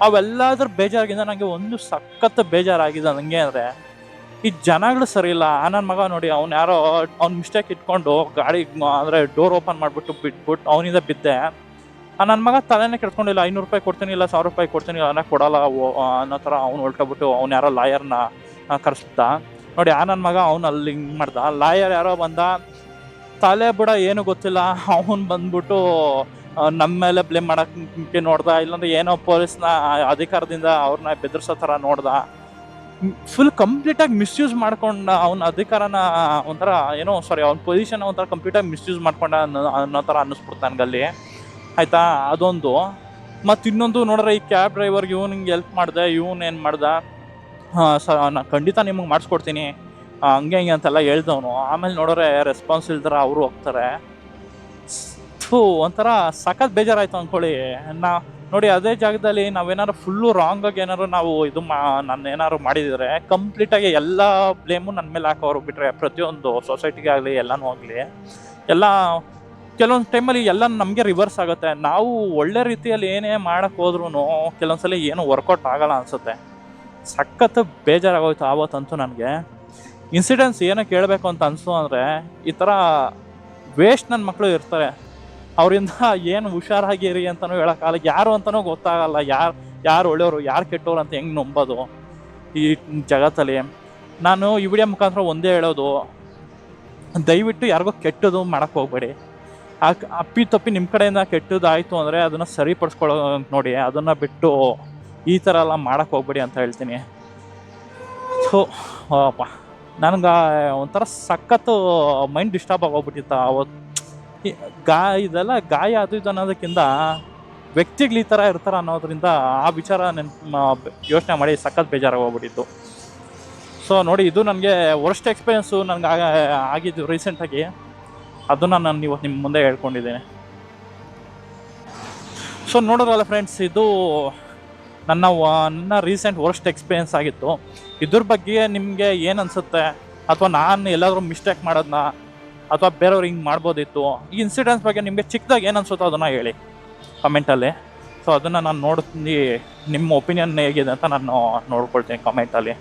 ಅವೆಲ್ಲದ್ರ ಬೇಜಾರಾಗಿಂದ ನನಗೆ ಒಂದು ಸಖತ್ ಬೇಜಾರಾಗಿದೆ. ನನಗೆ ಅಂದರೆ ಈ ಜನಗಳು ಸರಿ ಇಲ್ಲ. ನನ್ನ ಮಗ ನೋಡಿ, ಅವ್ನು ಯಾರೋ ಅವ್ನು ಮಿಸ್ಟೇಕ್ ಇಟ್ಕೊಂಡು ಗಾಡಿ ಅಂದರೆ ಡೋರ್ ಓಪನ್ ಮಾಡಿಬಿಟ್ಟು ಬಿಟ್ಬಿಟ್ಟು ಅವನಿಂದ ಬಿದ್ದೆ. ನನ್ನ ಮಗ ತಲೆನೇ ಕೆಡ್ಕೊಂಡಿಲ್ಲ. 500 ರೂಪಾಯಿ ಕೊಡ್ತೀನಿ, ಇಲ್ಲ 1000 ರೂಪಾಯಿ ಕೊಡ್ತೀನಿ, ಅನ್ನೋ ಕೊಡಲ್ಲ ಅನ್ನೋ ಥರ ಅವ್ನು ಹೊಲ್ಟೋಗ್ಬಿಟ್ಟು ಅವ್ನು ಯಾರೋ ಲಾಯರ್ನ ಕರೆಸ್ದ ನೋಡಿ. ನನ್ನ ಮಗ ಅವ್ನು ಅಲ್ಲಿ ಹಿಂಗೆ ಮಾಡ್ದ. ಲಾಯರ್ ಯಾರೋ ಬಂದ, ತಲೆ ಬುಡ ಏನು ಗೊತ್ತಿಲ್ಲ, ಅವನು ಬಂದ್ಬಿಟ್ಟು ನಮ್ಮ ಮೇಲೆ ಬ್ಲೇಮ್ ಮಾಡೋಕ್ಕೆ ನೋಡ್ದ, ಇಲ್ಲಾಂದ್ರೆ ಏನೋ ಪೊಲೀಸ್ನ ಅಧಿಕಾರದಿಂದ ಅವ್ರನ್ನ ಬೆದರ್ಸೋ ಥರ ನೋಡ್ದ. ಫುಲ್ ಕಂಪ್ಲೀಟಾಗಿ ಮಿಸ್ಯೂಸ್ ಮಾಡ್ಕೊಂಡ ಅವನ ಅಧಿಕಾರನ, ಒಂಥರ ಏನೋ ಅವ್ನ ಪೊಸಿಷನ್ ಒಂಥರ ಕಂಪ್ಲೀಟಾಗಿ ಮಿಸ್ಯೂಸ್ ಮಾಡ್ಕೊಂಡ ಅನ್ನೋ ಥರ ಅನ್ನಿಸ್ಬಿಡ್ತು ನನಗಲ್ಲಿ. ಆಯಿತಾ, ಅದೊಂದು. ಮತ್ತು ಇನ್ನೊಂದು ನೋಡ್ರೆ, ಈ ಕ್ಯಾಬ್ ಡ್ರೈವರ್ಗೆ ಹಿಂಗೆ ಎಲ್ಪ್ ಮಾಡಿದೆ, ಏನು ಮಾಡ್ದ, ನಾನು ಖಂಡಿತ ನಿಮಗೆ ಮಾಡಿಸ್ಕೊಡ್ತೀನಿ ಹಂಗೆ ಹಿಂಗೆ ಅಂತೆಲ್ಲ ಹೇಳ್ದವನು. ಆಮೇಲೆ ನೋಡಿದ್ರೆ ರೆಸ್ಪಾನ್ಸ್ ಇಲ್ದಾರ ಅವರು ಹೋಗ್ತಾರೆ. ಒಂಥರ ಸಖತ್ ಬೇಜಾರಾಯ್ತು ಅಂದ್ಕೊಳ್ಳಿ. ನೋಡಿ, ಅದೇ ಜಾಗದಲ್ಲಿ ನಾವೇನಾದ್ರು ಫುಲ್ಲು ರಾಂಗಾಗಿ ಏನಾದ್ರು ನಾವು ನಾನು ಏನಾದ್ರು ಮಾಡಿದರೆ ಕಂಪ್ಲೀಟಾಗಿ ಎಲ್ಲ ಬ್ಲೇಮು ನನ್ನ ಮೇಲೆ ಹಾಕೋರು ಬಿಟ್ಟರೆ, ಪ್ರತಿಯೊಂದು ಸೊಸೈಟಿಗೆ ಆಗಲಿ ಎಲ್ಲನೂ ಆಗಲಿ, ಎಲ್ಲ ಕೆಲವೊಂದು ಟೈಮಲ್ಲಿ ಎಲ್ಲ ನಮಗೆ ರಿವರ್ಸ್ ಆಗುತ್ತೆ. ನಾವು ಒಳ್ಳೆ ರೀತಿಯಲ್ಲಿ ಏನೇ ಮಾಡೋಕ್ಕೆ ಹೋದ್ರೂ ಕೆಲವೊಂದ್ಸಲ ಏನೂ ವರ್ಕೌಟ್ ಆಗಲ್ಲ ಅನಿಸುತ್ತೆ. ಸಖತ್ ಬೇಜಾರಾಗೋಯ್ತು ಆವತ್ತಂತೂ ನನಗೆ. ಇನ್ಸಿಡೆನ್ಸ್ ಏನಕ್ಕೆ ಹೇಳಬೇಕು ಅಂತ ಅನಿಸ್ತು ಅಂದರೆ, ಈ ಥರ ವೇಸ್ಟ್ ನನ್ನ ಮಕ್ಕಳು ಇರ್ತಾರೆ, ಅವರಿಂದ ಏನು ಹುಷಾರಾಗಿರಿ ಅಂತಲೂ ಹೇಳೋಕ್ಕಾಗಲ್ಲ. ಯಾರು ಅಂತಲೂ ಗೊತ್ತಾಗಲ್ಲ, ಯಾರು ಒಳ್ಳೆಯವರು ಯಾರು ಕೆಟ್ಟವರು ಅಂತ ಹೆಂಗೆ ನಂಬೋದು ಈ ಜಗತ್ತಲ್ಲಿ. ನಾನು ಈ ವಿಡಿಯೋ ಮುಖಾಂತರ ಒಂದೇ ಹೇಳೋದು, ದಯವಿಟ್ಟು ಯಾರಿಗೂ ಕೆಟ್ಟದು ಮಾಡೋಕ್ಕೆ ಹೋಗಬೇಡಿ. ಅಪ್ಪಿ ತಪ್ಪಿ ನಿಮ್ಮ ಕಡೆಯಿಂದ ಕೆಟ್ಟದಾಯಿತು ಅಂದರೆ ಅದನ್ನು ಸರಿಪಡಿಸ್ಕೊಳ್ಳೋ ನೋಡಿ, ಅದನ್ನು ಬಿಟ್ಟು ಈ ಥರ ಎಲ್ಲ ಮಾಡೋಕ್ಕೆ ಹೋಗ್ಬೇಡಿ ಅಂತ ಹೇಳ್ತೀನಿ. ಸೊ ಅಪ್ಪ, ನನಗೆ ಒಂಥರ ಸಖತ್ತು ಮೈಂಡ್ ಡಿಸ್ಟರ್ಬ್ ಆಗೋಗ್ಬಿಟ್ಟಿತ್ತು ಅವತ್ತು. ಇದೆಲ್ಲ ಗಾಯ ಅದು ಇದು ಅನ್ನೋದಕ್ಕಿಂತ ವ್ಯಕ್ತಿಗಳು ಈ ಥರ ಇರ್ತಾರೆ ಅನ್ನೋದ್ರಿಂದ ಆ ವಿಚಾರ ಯೋಚನೆ ಮಾಡಿ ಸಖತ್ ಬೇಜಾರಾಗೋಗ್ಬಿಟ್ಟಿತ್ತು. ಸೊ ನೋಡಿ, ಇದು ನನಗೆ ವರ್ಸ್ಟ್ ಎಕ್ಸ್ಪೀರಿಯೆನ್ಸು ನನಗೆ ಆಗಿದ್ದು ರೀಸೆಂಟಾಗಿ. ಅದನ್ನು ನಾನು ಇವತ್ತು ನಿಮ್ಮ ಮುಂದೆ ಹೇಳ್ಕೊಂಡಿದ್ದೀನಿ. ಸೊ ನೋಡೋರಲ್ಲ ಫ್ರೆಂಡ್ಸ್, ಇದು ನನ್ನ ರೀಸೆಂಟ್ ವರ್ಸ್ಟ್ ಎಕ್ಸ್ಪೀರಿಯೆನ್ಸ್ ಆಗಿತ್ತು. ಇದ್ರ ಬಗ್ಗೆ ನಿಮಗೆ ಏನು ಅನಿಸುತ್ತೆ, ಅಥವಾ ನಾನು ಎಲ್ಲಾದರೂ ಮಿಸ್ಟೇಕ್ ಮಾಡೋದನ್ನ, ಅಥವಾ ಬೇರೆಯವ್ರು ಹಿಂಗೆ ಮಾಡ್ಬೋದಿತ್ತು, ಈ ಇನ್ಸಿಡೆನ್ಸ್ ಬಗ್ಗೆ ನಿಮಗೆ ಚಿಕ್ಕದಾಗಿ ಏನು ಅನಿಸುತ್ತೋ ಅದನ್ನು ಹೇಳಿ ಕಮೆಂಟಲ್ಲಿ. ಸೊ ಅದನ್ನು ನಾನು ನೋಡ್ತೀನಿ, ನಿಮ್ಮ ಒಪಿನಿಯನ್ ಹೇಗಿದೆ ಅಂತ ನಾನು ನೋಡ್ಕೊಳ್ತೀನಿ ಕಮೆಂಟಲ್ಲಿ.